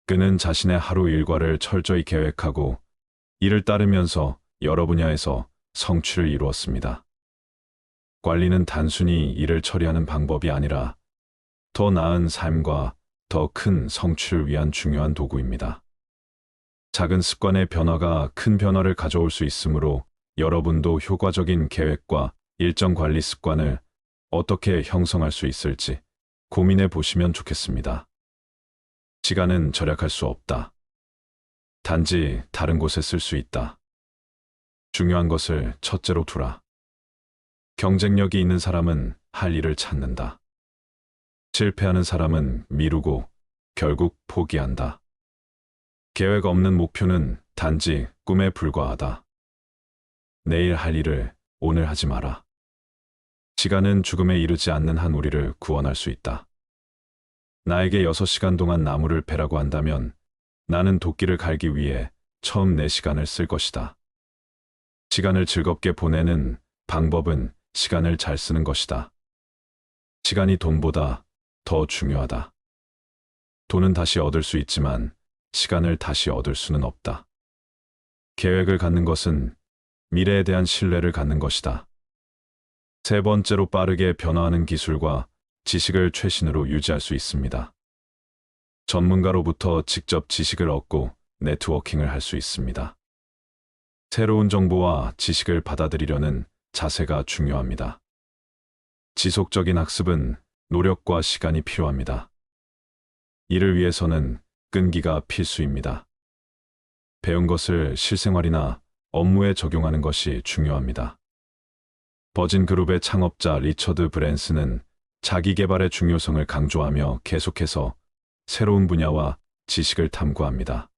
그는 자신의 하루 일과를 철저히 계획하고 이를 따르면서 여러 분야에서 성취를 이루었습니다. 관리는 단순히 일을 처리하는 방법이 아니라 더 나은 삶과 더 큰 성취를 위한 중요한 도구입니다. 작은 습관의 변화가 큰 변화를 가져올 수 있으므로 여러분도 효과적인 계획과 일정 관리 습관을 어떻게 형성할 수 있을지 고민해 보시면 좋겠습니다. 시간은 절약할 수 없다. 단지 다른 곳에 쓸 수 있다. 중요한 것을 첫째로 두라. 경쟁력이 있는 사람은 할 일을 찾는다. 실패하는 사람은 미루고 결국 포기한다. 계획 없는 목표는 단지 꿈에 불과하다. 내일 할 일을 오늘 하지 마라. 시간은 죽음에 이르지 않는 한 우리를 구원할 수 있다. 나에게 6시간 동안 나무를 베라고 한다면 나는 도끼를 갈기 위해 처음 4시간을 쓸 것이다. 시간을 즐겁게 보내는 방법은 시간을 잘 쓰는 것이다. 시간이 돈보다 더 중요하다. 돈은 다시 얻을 수 있지만 시간을 다시 얻을 수는 없다. 계획을 갖는 것은 미래에 대한 신뢰를 갖는 것이다. 세 번째로 빠르게 변화하는 기술과 지식을 최신으로 유지할 수 있습니다. 전문가로부터 직접 지식을 얻고 네트워킹을 할 수 있습니다. 새로운 정보와 지식을 받아들이려는 자세가 중요합니다. 지속적인 학습은 노력과 시간이 필요합니다. 이를 위해서는 끈기가 필수입니다. 배운 것을 실생활이나 업무에 적용하는 것이 중요합니다. 버진 그룹의 창업자 리처드 브랜슨은 자기 개발의 중요성을 강조하며 계속해서 새로운 분야와 지식을 탐구합니다.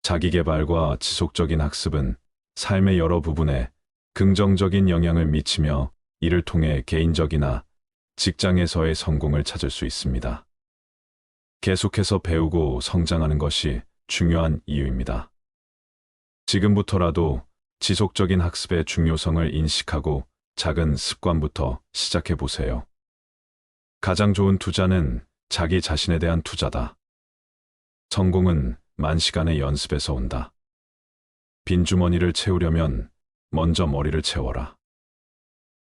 자기 개발과 지속적인 학습은 삶의 여러 부분에 긍정적인 영향을 미치며 이를 통해 개인적이나 직장에서의 성공을 찾을 수 있습니다. 계속해서 배우고 성장하는 것이 중요한 이유입니다. 지금부터라도 지속적인 학습의 중요성을 인식하고 작은 습관부터 시작해 보세요. 가장 좋은 투자는 자기 자신에 대한 투자다. 성공은 만시간의 연습에서 온다. 빈 주머니를 채우려면 먼저 머리를 채워라.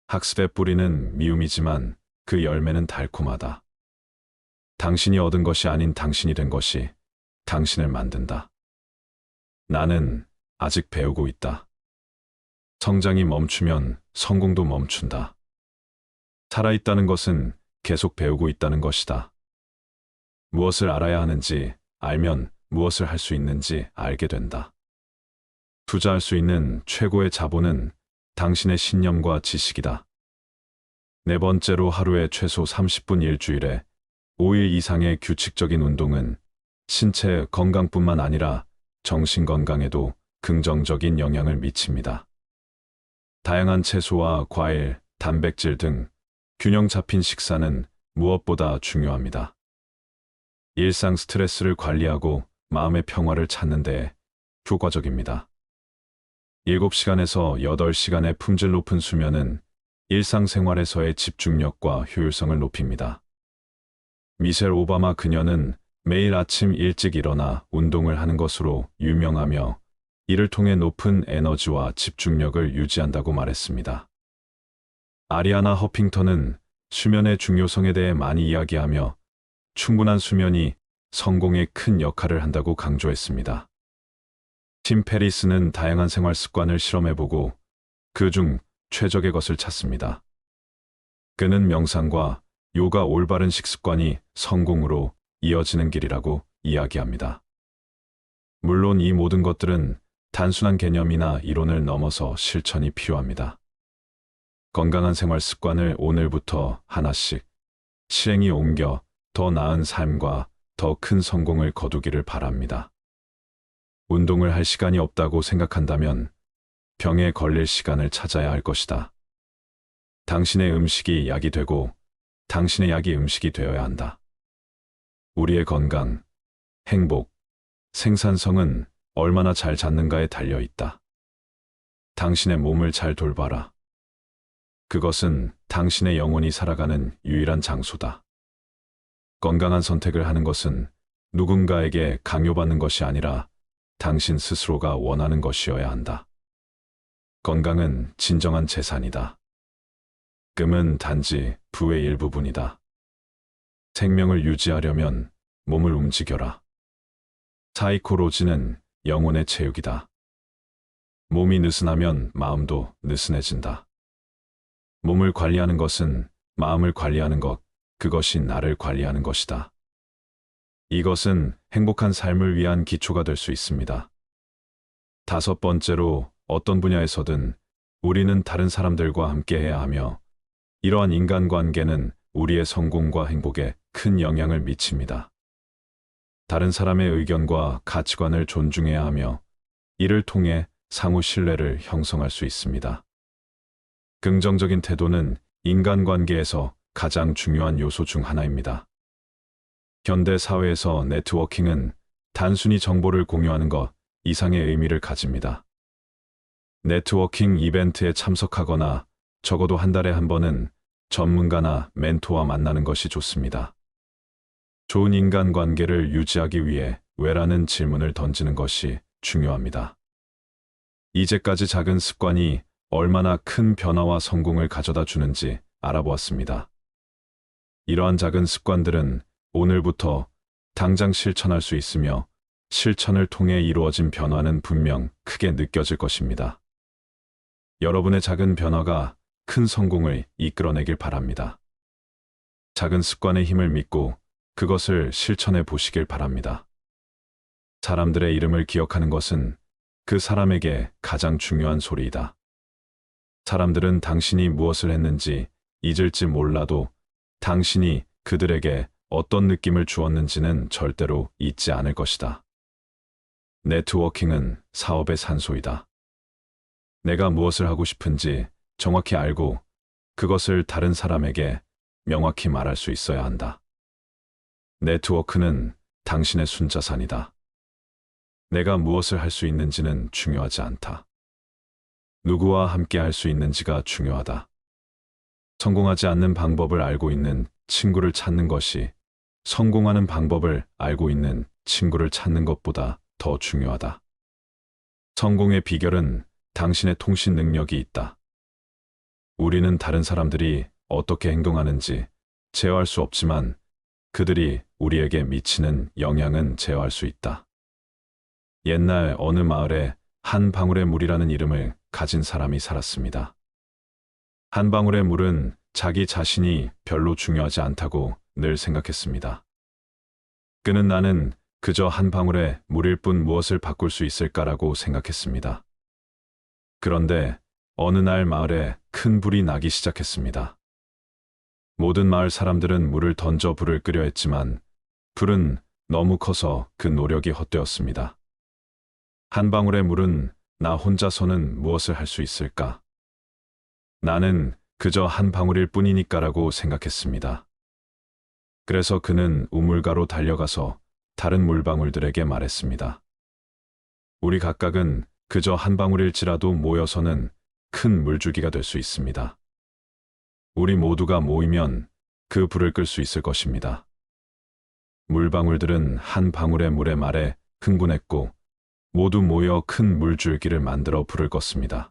학습의 뿌리는 미움이지만 그 열매는 달콤하다. 당신이 얻은 것이 아닌 당신이 된 것이 당신을 만든다. 나는 아직 배우고 있다. 성장이 멈추면 성공도 멈춘다. 살아있다는 것은 계속 배우고 있다는 것이다. 무엇을 알아야 하는지 알면 무엇을 할 수 있는지 알게 된다. 투자할 수 있는 최고의 자본은 당신의 신념과 지식이다. 네 번째로 하루에 최소 30분 일주일에 5일 이상의 규칙적인 운동은 신체 건강뿐만 아니라 정신 건강에도 긍정적인 영향을 미칩니다. 다양한 채소와 과일, 단백질 등 균형 잡힌 식사는 무엇보다 중요합니다. 일상 스트레스를 관리하고 마음의 평화를 찾는 데 효과적입니다. 7시간에서 8시간의 품질 높은 수면은 일상생활에서의 집중력과 효율성을 높입니다. 미셸 오바마 그녀는 매일 아침 일찍 일어나 운동을 하는 것으로 유명하며 이를 통해 높은 에너지와 집중력을 유지한다고 말했습니다. 아리아나 허핑턴은 수면의 중요성에 대해 많이 이야기하며 충분한 수면이 성공에 큰 역할을 한다고 강조했습니다. 팀 페리스는 다양한 생활 습관을 실험해보고 그중 최적의 것을 찾습니다. 그는 명상과 요가 올바른 식습관이 성공으로 이어지는 길이라고 이야기합니다. 물론 이 모든 것들은 단순한 개념이나 이론을 넘어서 실천이 필요합니다. 건강한 생활 습관을 오늘부터 하나씩 실행에 옮겨 더 나은 삶과 더 큰 성공을 거두기를 바랍니다. 운동을 할 시간이 없다고 생각한다면 병에 걸릴 시간을 찾아야 할 것이다. 당신의 음식이 약이 되고 당신의 약이 음식이 되어야 한다. 우리의 건강, 행복, 생산성은 얼마나 잘 잡는가에 달려 있다. 당신의 몸을 잘 돌봐라. 그것은 당신의 영혼이 살아가는 유일한 장소다. 건강한 선택을 하는 것은 누군가에게 강요받는 것이 아니라 당신 스스로가 원하는 것이어야 한다. 건강은 진정한 재산이다. 금은 단지 부의 일부분이다. 생명을 유지하려면 몸을 움직여라. 사이코로지는 영혼의 체육이다. 몸이 느슨하면 마음도 느슨해진다. 몸을 관리하는 것은 마음을 관리하는 것, 그것이 나를 관리하는 것이다. 이것은 행복한 삶을 위한 기초가 될 수 있습니다. 다섯 번째로, 어떤 분야에서든 우리는 다른 사람들과 함께해야 하며, 이러한 인간관계는 우리의 성공과 행복에 큰 영향을 미칩니다. 다른 사람의 의견과 가치관을 존중해야 하며, 이를 통해 상호 신뢰를 형성할 수 있습니다. 긍정적인 태도는 인간관계에서 가장 중요한 요소 중 하나입니다. 현대 사회에서 네트워킹은 단순히 정보를 공유하는 것 이상의 의미를 가집니다. 네트워킹 이벤트에 참석하거나 적어도 한 달에 한 번은 전문가나 멘토와 만나는 것이 좋습니다. 좋은 인간관계를 유지하기 위해 왜라는 질문을 던지는 것이 중요합니다. 이제까지 작은 습관이 얼마나 큰 변화와 성공을 가져다 주는지 알아보았습니다. 이러한 작은 습관들은 오늘부터 당장 실천할 수 있으며, 실천을 통해 이루어진 변화는 분명 크게 느껴질 것입니다. 여러분의 작은 변화가 큰 성공을 이끌어내길 바랍니다. 작은 습관의 힘을 믿고 그것을 실천해 보시길 바랍니다. 사람들의 이름을 기억하는 것은 그 사람에게 가장 중요한 소리이다. 사람들은 당신이 무엇을 했는지 잊을지 몰라도 당신이 그들에게 어떤 느낌을 주었는지는 절대로 잊지 않을 것이다. 네트워킹은 사업의 산소이다. 내가 무엇을 하고 싶은지 정확히 알고 그것을 다른 사람에게 명확히 말할 수 있어야 한다. 네트워크는 당신의 순자산이다. 내가 무엇을 할 수 있는지는 중요하지 않다. 누구와 함께 할 수 있는지가 중요하다. 성공하지 않는 방법을 알고 있는 친구를 찾는 것이 성공하는 방법을 알고 있는 친구를 찾는 것보다 더 중요하다. 성공의 비결은 당신의 통신 능력이 있다. 우리는 다른 사람들이 어떻게 행동하는지 제어할 수 없지만 그들이 우리에게 미치는 영향은 제어할 수 있다. 옛날 어느 마을에 한 방울의 물이라는 이름을 가진 사람이 살았습니다. 한 방울의 물은 자기 자신이 별로 중요하지 않다고 늘 생각했습니다. 그는 나는 그저 한 방울의 물일 뿐 무엇을 바꿀 수 있을까라고 생각했습니다. 그런데 어느 날 마을에 큰 불이 나기 시작했습니다. 모든 마을 사람들은 물을 던져 불을 끄려 했지만 불은 너무 커서 그 노력이 헛되었습니다. 한 방울의 물은 나 혼자서는 무엇을 할 수 있을까? 나는 그저 한 방울일 뿐이니까라고 생각했습니다. 그래서 그는 우물가로 달려가서 다른 물방울들에게 말했습니다. 우리 각각은 그저 한 방울일지라도 모여서는 큰 물줄기가 될 수 있습니다. 우리 모두가 모이면 그 불을 끌 수 있을 것입니다. 물방울들은 한 방울의 물의 말에 흥분했고 모두 모여 큰 물줄기를 만들어 불을 껐습니다.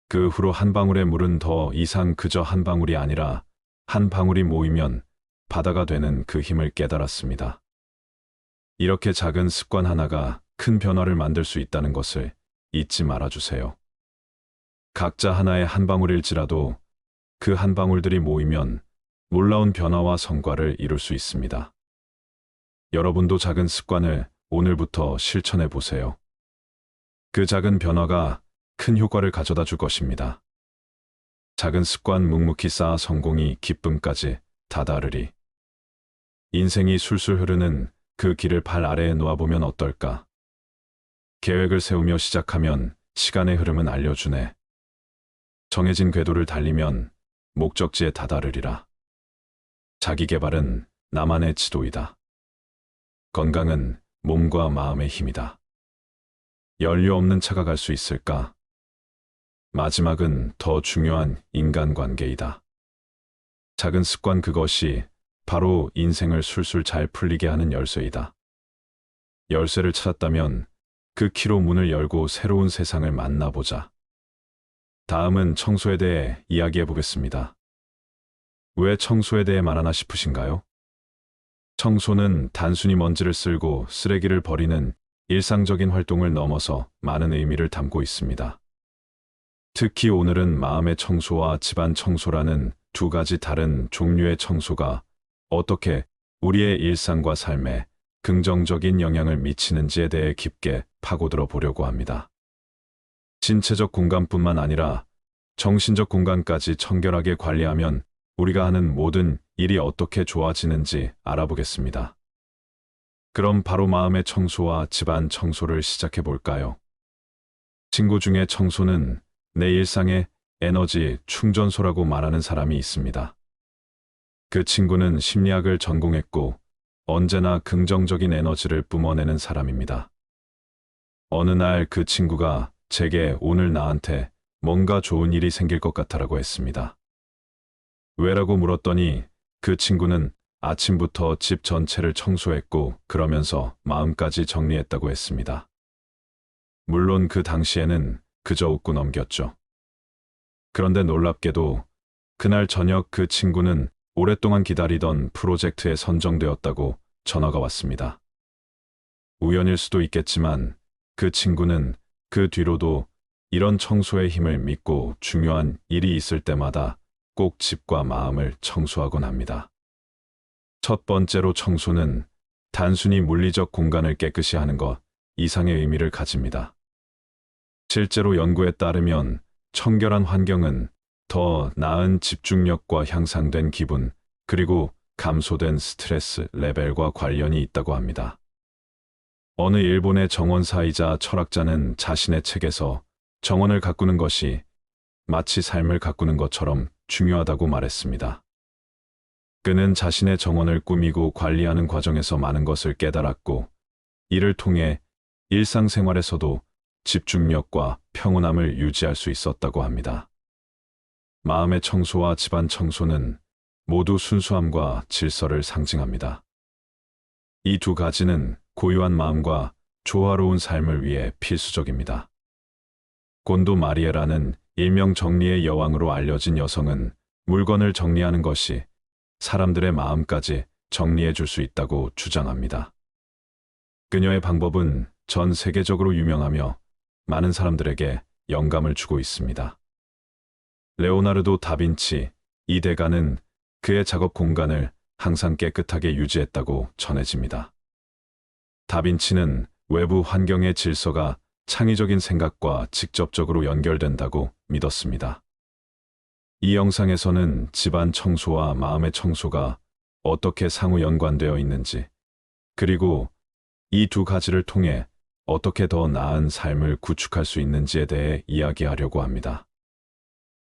그 후로 한 방울의 물은 더 이상 그저 한 방울이 아니라 한 방울이 모이면 바다가 되는 그 힘을 깨달았습니다. 이렇게 작은 습관 하나가 큰 변화를 만들 수 있다는 것을 잊지 말아주세요. 각자 하나의 한 방울일지라도 그 한 방울들이 모이면 놀라운 변화와 성과를 이룰 수 있습니다. 여러분도 작은 습관을 오늘부터 실천해 보세요. 그 작은 변화가 큰 효과를 가져다 줄 것입니다. 작은 습관 묵묵히 쌓아 성공이 기쁨까지 다다르리. 인생이 술술 흐르는 그 길을 발 아래에 놓아보면 어떨까? 계획을 세우며 시작하면 시간의 흐름은 알려주네. 정해진 궤도를 달리면 목적지에 다다르리라. 자기 개발은 나만의 지도이다. 건강은 몸과 마음의 힘이다. 연료 없는 차가 갈 수 있을까? 마지막은 더 중요한 인간관계이다. 작은 습관, 그것이 바로 인생을 술술 잘 풀리게 하는 열쇠이다. 열쇠를 찾았다면 그 키로 문을 열고 새로운 세상을 만나보자. 다음은 청소에 대해 이야기해 보겠습니다. 왜 청소에 대해 말하나 싶으신가요? 청소는 단순히 먼지를 쓸고 쓰레기를 버리는 일상적인 활동을 넘어서 많은 의미를 담고 있습니다. 특히 오늘은 마음의 청소와 집안 청소라는 두 가지 다른 종류의 청소가 어떻게 우리의 일상과 삶에 긍정적인 영향을 미치는지에 대해 깊게 파고들어 보려고 합니다. 신체적 공간뿐만 아니라 정신적 공간까지 청결하게 관리하면 우리가 하는 모든 일이 어떻게 좋아지는지 알아보겠습니다. 그럼 바로 마음의 청소와 집안 청소를 시작해 볼까요? 친구 중에 청소는 내 일상의 에너지 충전소라고 말하는 사람이 있습니다. 그 친구는 심리학을 전공했고 언제나 긍정적인 에너지를 뿜어내는 사람입니다. 어느 날 그 친구가 제게 오늘 나한테 뭔가 좋은 일이 생길 것 같아라고 했습니다. 왜라고 물었더니 그 친구는 아침부터 집 전체를 청소했고 그러면서 마음까지 정리했다고 했습니다. 물론 그 당시에는 그저 웃고 넘겼죠. 그런데 놀랍게도 그날 저녁 그 친구는 오랫동안 기다리던 프로젝트에 선정되었다고 전화가 왔습니다. 우연일 수도 있겠지만 그 친구는 그 뒤로도 이런 청소의 힘을 믿고 중요한 일이 있을 때마다 꼭 집과 마음을 청소하곤 합니다. 첫 번째로, 청소는 단순히 물리적 공간을 깨끗이 하는 것 이상의 의미를 가집니다. 실제로 연구에 따르면 청결한 환경은 더 나은 집중력과 향상된 기분, 그리고 감소된 스트레스 레벨과 관련이 있다고 합니다. 어느 일본의 정원사이자 철학자는 자신의 책에서 정원을 가꾸는 것이 마치 삶을 가꾸는 것처럼 중요하다고 말했습니다. 그는 자신의 정원을 꾸미고 관리하는 과정에서 많은 것을 깨달았고, 이를 통해 일상생활에서도 집중력과 평온함을 유지할 수 있었다고 합니다. 마음의 청소와 집안 청소는 모두 순수함과 질서를 상징합니다. 이 두 가지는 고요한 마음과 조화로운 삶을 위해 필수적입니다. 곤도 마리에라는 일명 정리의 여왕으로 알려진 여성은 물건을 정리하는 것이 사람들의 마음까지 정리해 줄 수 있다고 주장합니다. 그녀의 방법은 전 세계적으로 유명하며 많은 사람들에게 영감을 주고 있습니다. 레오나르도 다빈치, 이 대가는 그의 작업 공간을 항상 깨끗하게 유지했다고 전해집니다. 다빈치는 외부 환경의 질서가 창의적인 생각과 직접적으로 연결된다고 믿었습니다. 이 영상에서는 집안 청소와 마음의 청소가 어떻게 상호 연관되어 있는지, 그리고 이 두 가지를 통해 어떻게 더 나은 삶을 구축할 수 있는지에 대해 이야기하려고 합니다.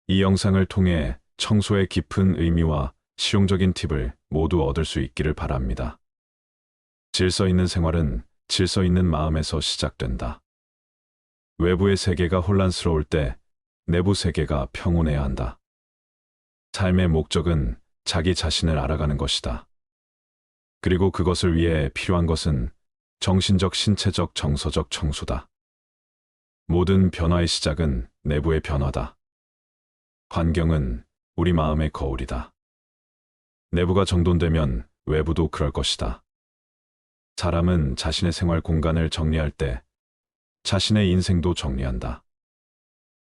이 영상을 통해 청소의 깊은 의미와 실용적인 팁을 모두 얻을 수 있기를 바랍니다. 질서 있는 생활은 질서 있는 마음에서 시작된다. 외부의 세계가 혼란스러울 때 내부 세계가 평온해야 한다. 삶의 목적은 자기 자신을 알아가는 것이다. 그리고 그것을 위해 필요한 것은 정신적, 신체적, 정서적 청소다. 모든 변화의 시작은 내부의 변화다. 환경은 우리 마음의 거울이다. 내부가 정돈되면 외부도 그럴 것이다. 사람은 자신의 생활 공간을 정리할 때 자신의 인생도 정리한다.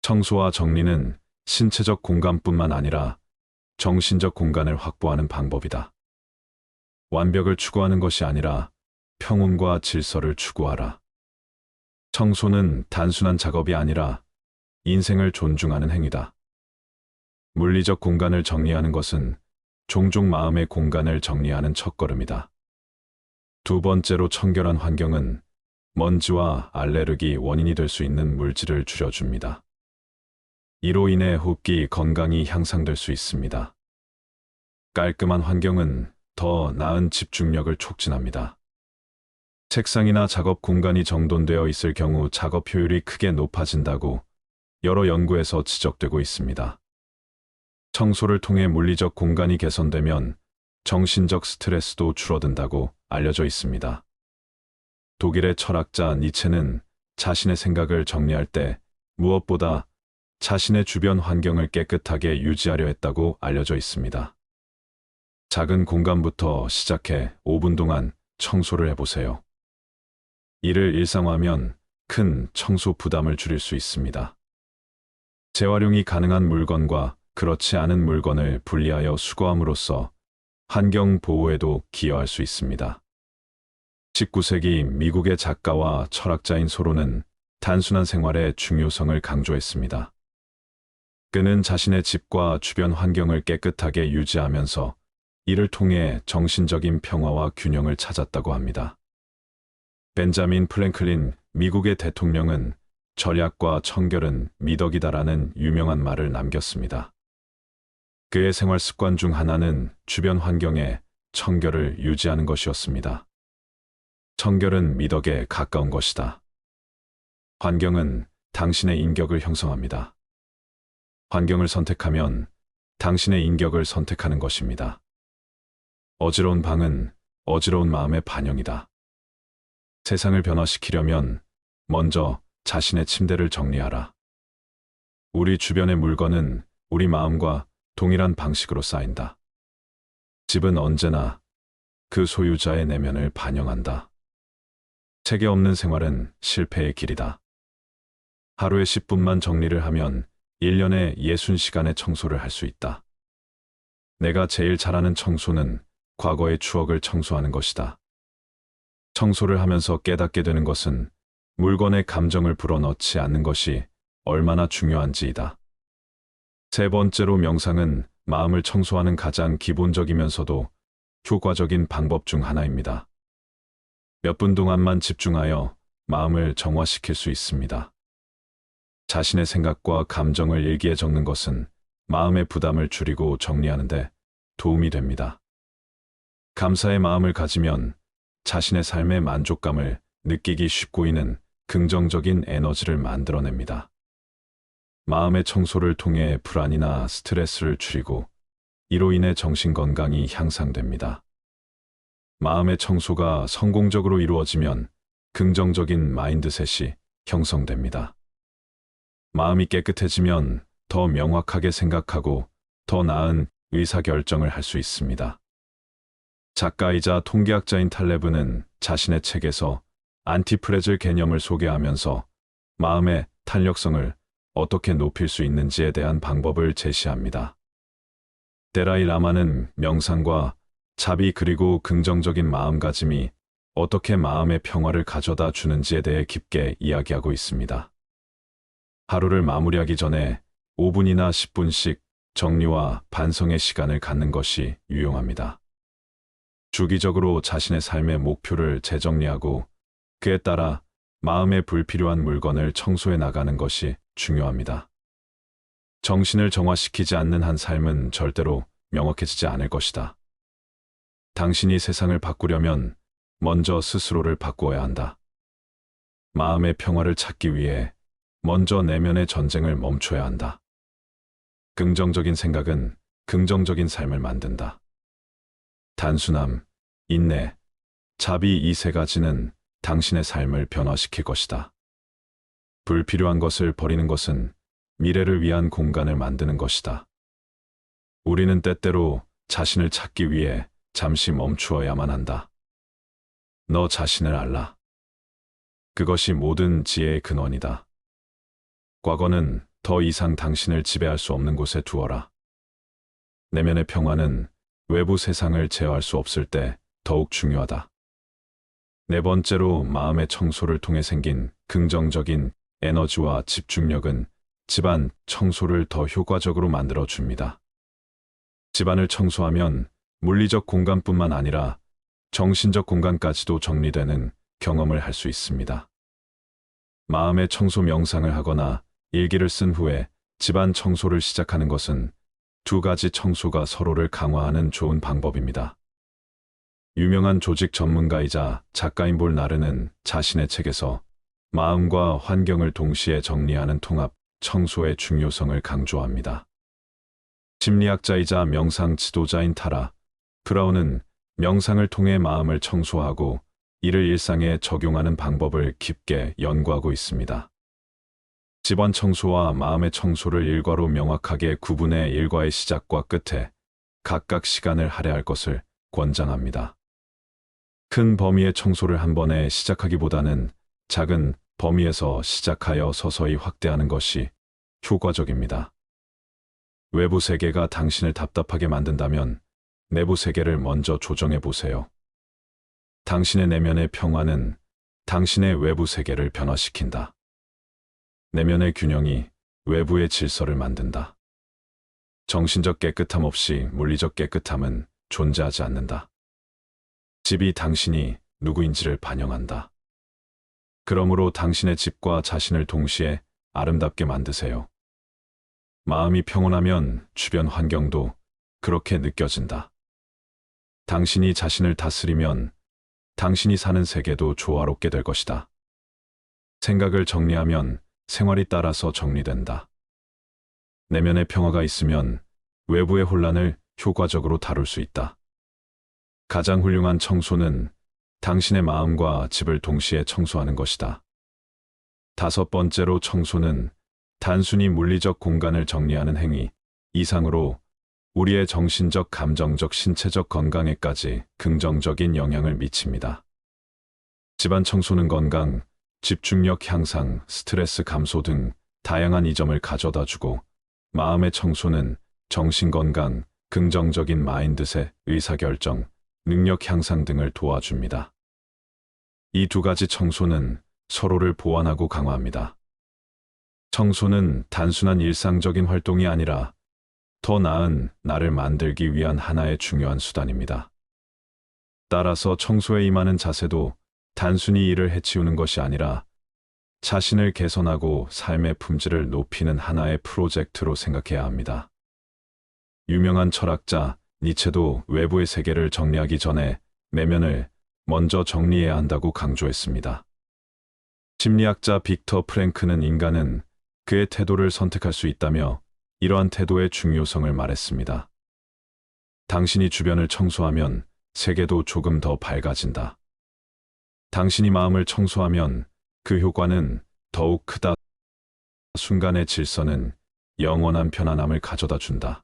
청소와 정리는 신체적 공간뿐만 아니라 정신적 공간을 확보하는 방법이다. 완벽을 추구하는 것이 아니라 평온과 질서를 추구하라. 청소는 단순한 작업이 아니라 인생을 존중하는 행위다. 물리적 공간을 정리하는 것은 종종 마음의 공간을 정리하는 첫걸음이다. 두 번째로, 청결한 환경은 먼지와 알레르기 원인이 될 수 있는 물질을 줄여줍니다. 이로 인해 호흡기 건강이 향상될 수 있습니다. 깔끔한 환경은 더 나은 집중력을 촉진합니다. 책상이나 작업 공간이 정돈되어 있을 경우 작업 효율이 크게 높아진다고 여러 연구에서 지적되고 있습니다. 청소를 통해 물리적 공간이 개선되면 정신적 스트레스도 줄어든다고 알려져 있습니다. 독일의 철학자 니체는 자신의 생각을 정리할 때 무엇보다 자신의 주변 환경을 깨끗하게 유지하려 했다고 알려져 있습니다. 작은 공간부터 시작해 5분 동안 청소를 해보세요. 이를 일상화하면 큰 청소 부담을 줄일 수 있습니다. 재활용이 가능한 물건과 그렇지 않은 물건을 분리하여 수거함으로써 환경 보호에도 기여할 수 있습니다. 19세기 미국의 작가와 철학자인 소로는 단순한 생활의 중요성을 강조했습니다. 그는 자신의 집과 주변 환경을 깨끗하게 유지하면서 이를 통해 정신적인 평화와 균형을 찾았다고 합니다. 벤자민 프랭클린 미국의 대통령은 절약과 청결은 미덕이다라는 유명한 말을 남겼습니다. 그의 생활 습관 중 하나는 주변 환경에 청결을 유지하는 것이었습니다. 청결은 미덕에 가까운 것이다. 환경은 당신의 인격을 형성합니다. 환경을 선택하면 당신의 인격을 선택하는 것입니다. 어지러운 방은 어지러운 마음의 반영이다. 세상을 변화시키려면 먼저 자신의 침대를 정리하라. 우리 주변의 물건은 우리 마음과 동일한 방식으로 쌓인다. 집은 언제나 그 소유자의 내면을 반영한다. 체계 없는 생활은 실패의 길이다. 하루에 10분만 정리를 하면 1년에 60시간의 청소를 할 수 있다. 내가 제일 잘하는 청소는 과거의 추억을 청소하는 것이다. 청소를 하면서 깨닫게 되는 것은 물건의 감정을 불어넣지 않는 것이 얼마나 중요한지이다. 세 번째로 명상은 마음을 청소하는 가장 기본적이면서도 효과적인 방법 중 하나입니다. 몇 분 동안만 집중하여 마음을 정화시킬 수 있습니다. 자신의 생각과 감정을 일기에 적는 것은 마음의 부담을 줄이고 정리하는 데 도움이 됩니다. 감사의 마음을 가지면 자신의 삶의 만족감을 느끼기 쉽고 이는 긍정적인 에너지를 만들어냅니다. 마음의 청소를 통해 불안이나 스트레스를 줄이고 이로 인해 정신 건강이 향상됩니다. 마음의 청소가 성공적으로 이루어지면 긍정적인 마인드셋이 형성됩니다. 마음이 깨끗해지면 더 명확하게 생각하고 더 나은 의사결정을 할 수 있습니다. 작가이자 통계학자인 탈레브는 자신의 책에서 안티프레즐 개념을 소개하면서 마음의 탄력성을 어떻게 높일 수 있는지에 대한 방법을 제시합니다. 데라이 라마는 명상과 자비 그리고 긍정적인 마음가짐이 어떻게 마음의 평화를 가져다 주는지에 대해 깊게 이야기하고 있습니다. 하루를 마무리하기 전에 5분이나 10분씩 정리와 반성의 시간을 갖는 것이 유용합니다. 주기적으로 자신의 삶의 목표를 재정리하고 그에 따라 마음에 불필요한 물건을 청소해 나가는 것이 중요합니다. 정신을 정화시키지 않는 한 삶은 절대로 명확해지지 않을 것이다. 당신이 세상을 바꾸려면 먼저 스스로를 바꾸어야 한다. 마음의 평화를 찾기 위해 먼저 내면의 전쟁을 멈춰야 한다. 긍정적인 생각은 긍정적인 삶을 만든다. 단순함, 인내, 자비 이 세 가지는 당신의 삶을 변화시킬 것이다. 불필요한 것을 버리는 것은 미래를 위한 공간을 만드는 것이다. 우리는 때때로 자신을 찾기 위해 잠시 멈추어야만 한다. 너 자신을 알라. 그것이 모든 지혜의 근원이다. 과거는 더 이상 당신을 지배할 수 없는 곳에 두어라. 내면의 평화는 외부 세상을 제어할 수 없을 때 더욱 중요하다. 네 번째로 마음의 청소를 통해 생긴 긍정적인 에너지와 집중력은 집안 청소를 더 효과적으로 만들어 줍니다. 집안을 청소하면 물리적 공간뿐만 아니라 정신적 공간까지도 정리되는 경험을 할 수 있습니다. 마음의 청소 명상을 하거나 일기를 쓴 후에 집안 청소를 시작하는 것은 두 가지 청소가 서로를 강화하는 좋은 방법입니다. 유명한 조직 전문가이자 작가인 볼 나르는 자신의 책에서 마음과 환경을 동시에 정리하는 통합, 청소의 중요성을 강조합니다. 심리학자이자 명상 지도자인 타라 브라운은 명상을 통해 마음을 청소하고 이를 일상에 적용하는 방법을 깊게 연구하고 있습니다. 집안 청소와 마음의 청소를 일과로 명확하게 구분해 일과의 시작과 끝에 각각 시간을 할애할 것을 권장합니다. 큰 범위의 청소를 한 번에 시작하기보다는 작은 범위에서 시작하여 서서히 확대하는 것이 효과적입니다. 외부 세계가 당신을 답답하게 만든다면 내부 세계를 먼저 조정해 보세요. 당신의 내면의 평화는 당신의 외부 세계를 변화시킨다. 내면의 균형이 외부의 질서를 만든다. 정신적 깨끗함 없이 물리적 깨끗함은 존재하지 않는다. 집이 당신이 누구인지를 반영한다. 그러므로 당신의 집과 자신을 동시에 아름답게 만드세요. 마음이 평온하면 주변 환경도 그렇게 느껴진다. 당신이 자신을 다스리면 당신이 사는 세계도 조화롭게 될 것이다. 생각을 정리하면 생활이 따라서 정리된다. 내면의 평화가 있으면 외부의 혼란을 효과적으로 다룰 수 있다. 가장 훌륭한 청소는 당신의 마음과 집을 동시에 청소하는 것이다. 5번째로 청소는 단순히 물리적 공간을 정리하는 행위 이상으로 우리의 정신적, 감정적, 신체적 건강에까지 긍정적인 영향을 미칩니다. 집안 청소는 건강, 집중력 향상, 스트레스 감소 등 다양한 이점을 가져다 주고 마음의 청소는 정신 건강, 긍정적인 마인드셋, 의사결정, 능력 향상 등을 도와줍니다. 이 두 가지 청소는 서로를 보완하고 강화합니다. 청소는 단순한 일상적인 활동이 아니라 더 나은 나를 만들기 위한 하나의 중요한 수단입니다. 따라서 청소에 임하는 자세도 단순히 일을 해치우는 것이 아니라 자신을 개선하고 삶의 품질을 높이는 하나의 프로젝트로 생각해야 합니다. 유명한 철학자 니체도 외부의 세계를 정리하기 전에 내면을 먼저 정리해야 한다고 강조했습니다. 심리학자 빅터 프랭크는 인간은 그의 태도를 선택할 수 있다며 이러한 태도의 중요성을 말했습니다. 당신이 주변을 청소하면 세계도 조금 더 밝아진다. 당신이 마음을 청소하면 그 효과는 더욱 크다. 순간의 질서는 영원한 편안함을 가져다 준다.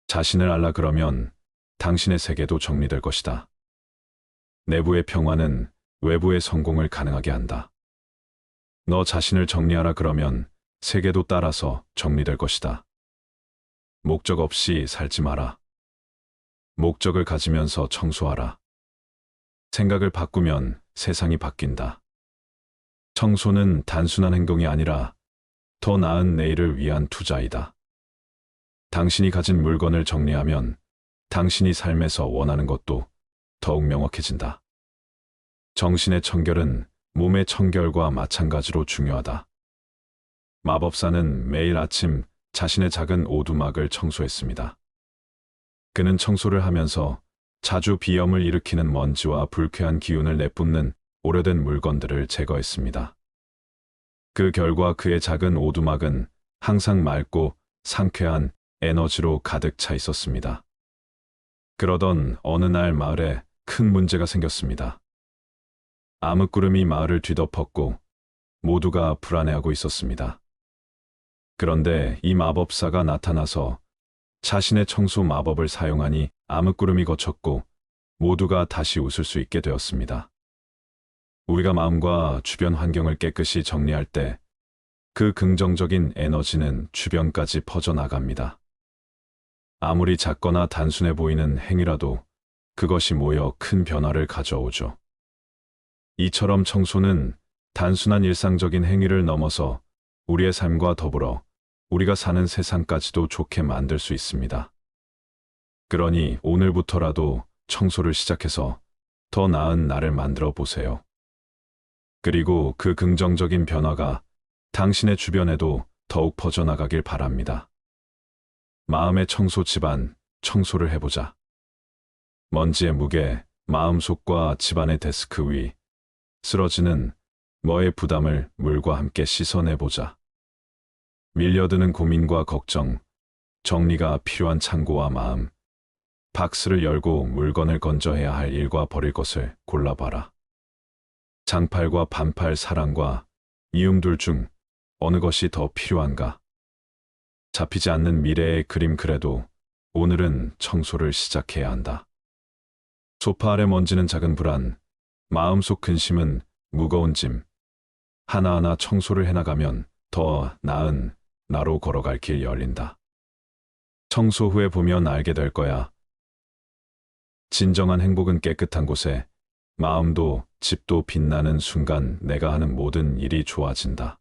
자신을 알라 그러면 당신의 세계도 정리될 것이다. 내부의 평화는 외부의 성공을 가능하게 한다. 너 자신을 정리하라 그러면 세계도 따라서 정리될 것이다. 목적 없이 살지 마라. 목적을 가지면서 청소하라. 생각을 바꾸면 세상이 바뀐다. 청소는 단순한 행동이 아니라 더 나은 내일을 위한 투자이다. 당신이 가진 물건을 정리하면 당신이 삶에서 원하는 것도 더욱 명확해진다. 정신의 청결은 몸의 청결과 마찬가지로 중요하다. 마법사는 매일 아침 자신의 작은 오두막을 청소했습니다. 그는 청소를 하면서 자주 비염을 일으키는 먼지와 불쾌한 기운을 내뿜는 오래된 물건들을 제거했습니다. 그 결과 그의 작은 오두막은 항상 맑고 상쾌한 에너지로 가득 차 있었습니다. 그러던 어느 날 마을에 큰 문제가 생겼습니다. 암흑구름이 마을을 뒤덮었고 모두가 불안해하고 있었습니다. 그런데 이 마법사가 나타나서 자신의 청소 마법을 사용하니 암흑구름이 걷혔고 모두가 다시 웃을 수 있게 되었습니다. 우리가 마음과 주변 환경을 깨끗이 정리할 때 그 긍정적인 에너지는 주변까지 퍼져나갑니다. 아무리 작거나 단순해 보이는 행위라도 그것이 모여 큰 변화를 가져오죠. 이처럼 청소는 단순한 일상적인 행위를 넘어서 우리의 삶과 더불어 우리가 사는 세상까지도 좋게 만들 수 있습니다. 그러니 오늘부터라도 청소를 시작해서 더 나은 나를 만들어 보세요. 그리고 그 긍정적인 변화가 당신의 주변에도 더욱 퍼져나가길 바랍니다. 마음의 청소, 집안 청소를 해보자. 먼지의 무게, 마음속과 집안의 데스크 위, 쓰러지는 너의 부담을 물과 함께 씻어내보자. 밀려드는 고민과 걱정, 정리가 필요한 창고와 마음, 박스를 열고 물건을 건져야 할 일과 버릴 것을 골라봐라. 장팔과 반팔, 사랑과 이움 둘 중 어느 것이 더 필요한가? 잡히지 않는 미래의 그림, 그래도 오늘은 청소를 시작해야 한다. 소파 아래 먼지는 작은 불안, 마음속 근심은 무거운 짐. 하나하나 청소를 해나가면 더 나은 나로 걸어갈 길 열린다. 청소 후에 보면 알게 될 거야. 진정한 행복은 깨끗한 곳에, 마음도 집도 빛나는 순간 내가 하는 모든 일이 좋아진다.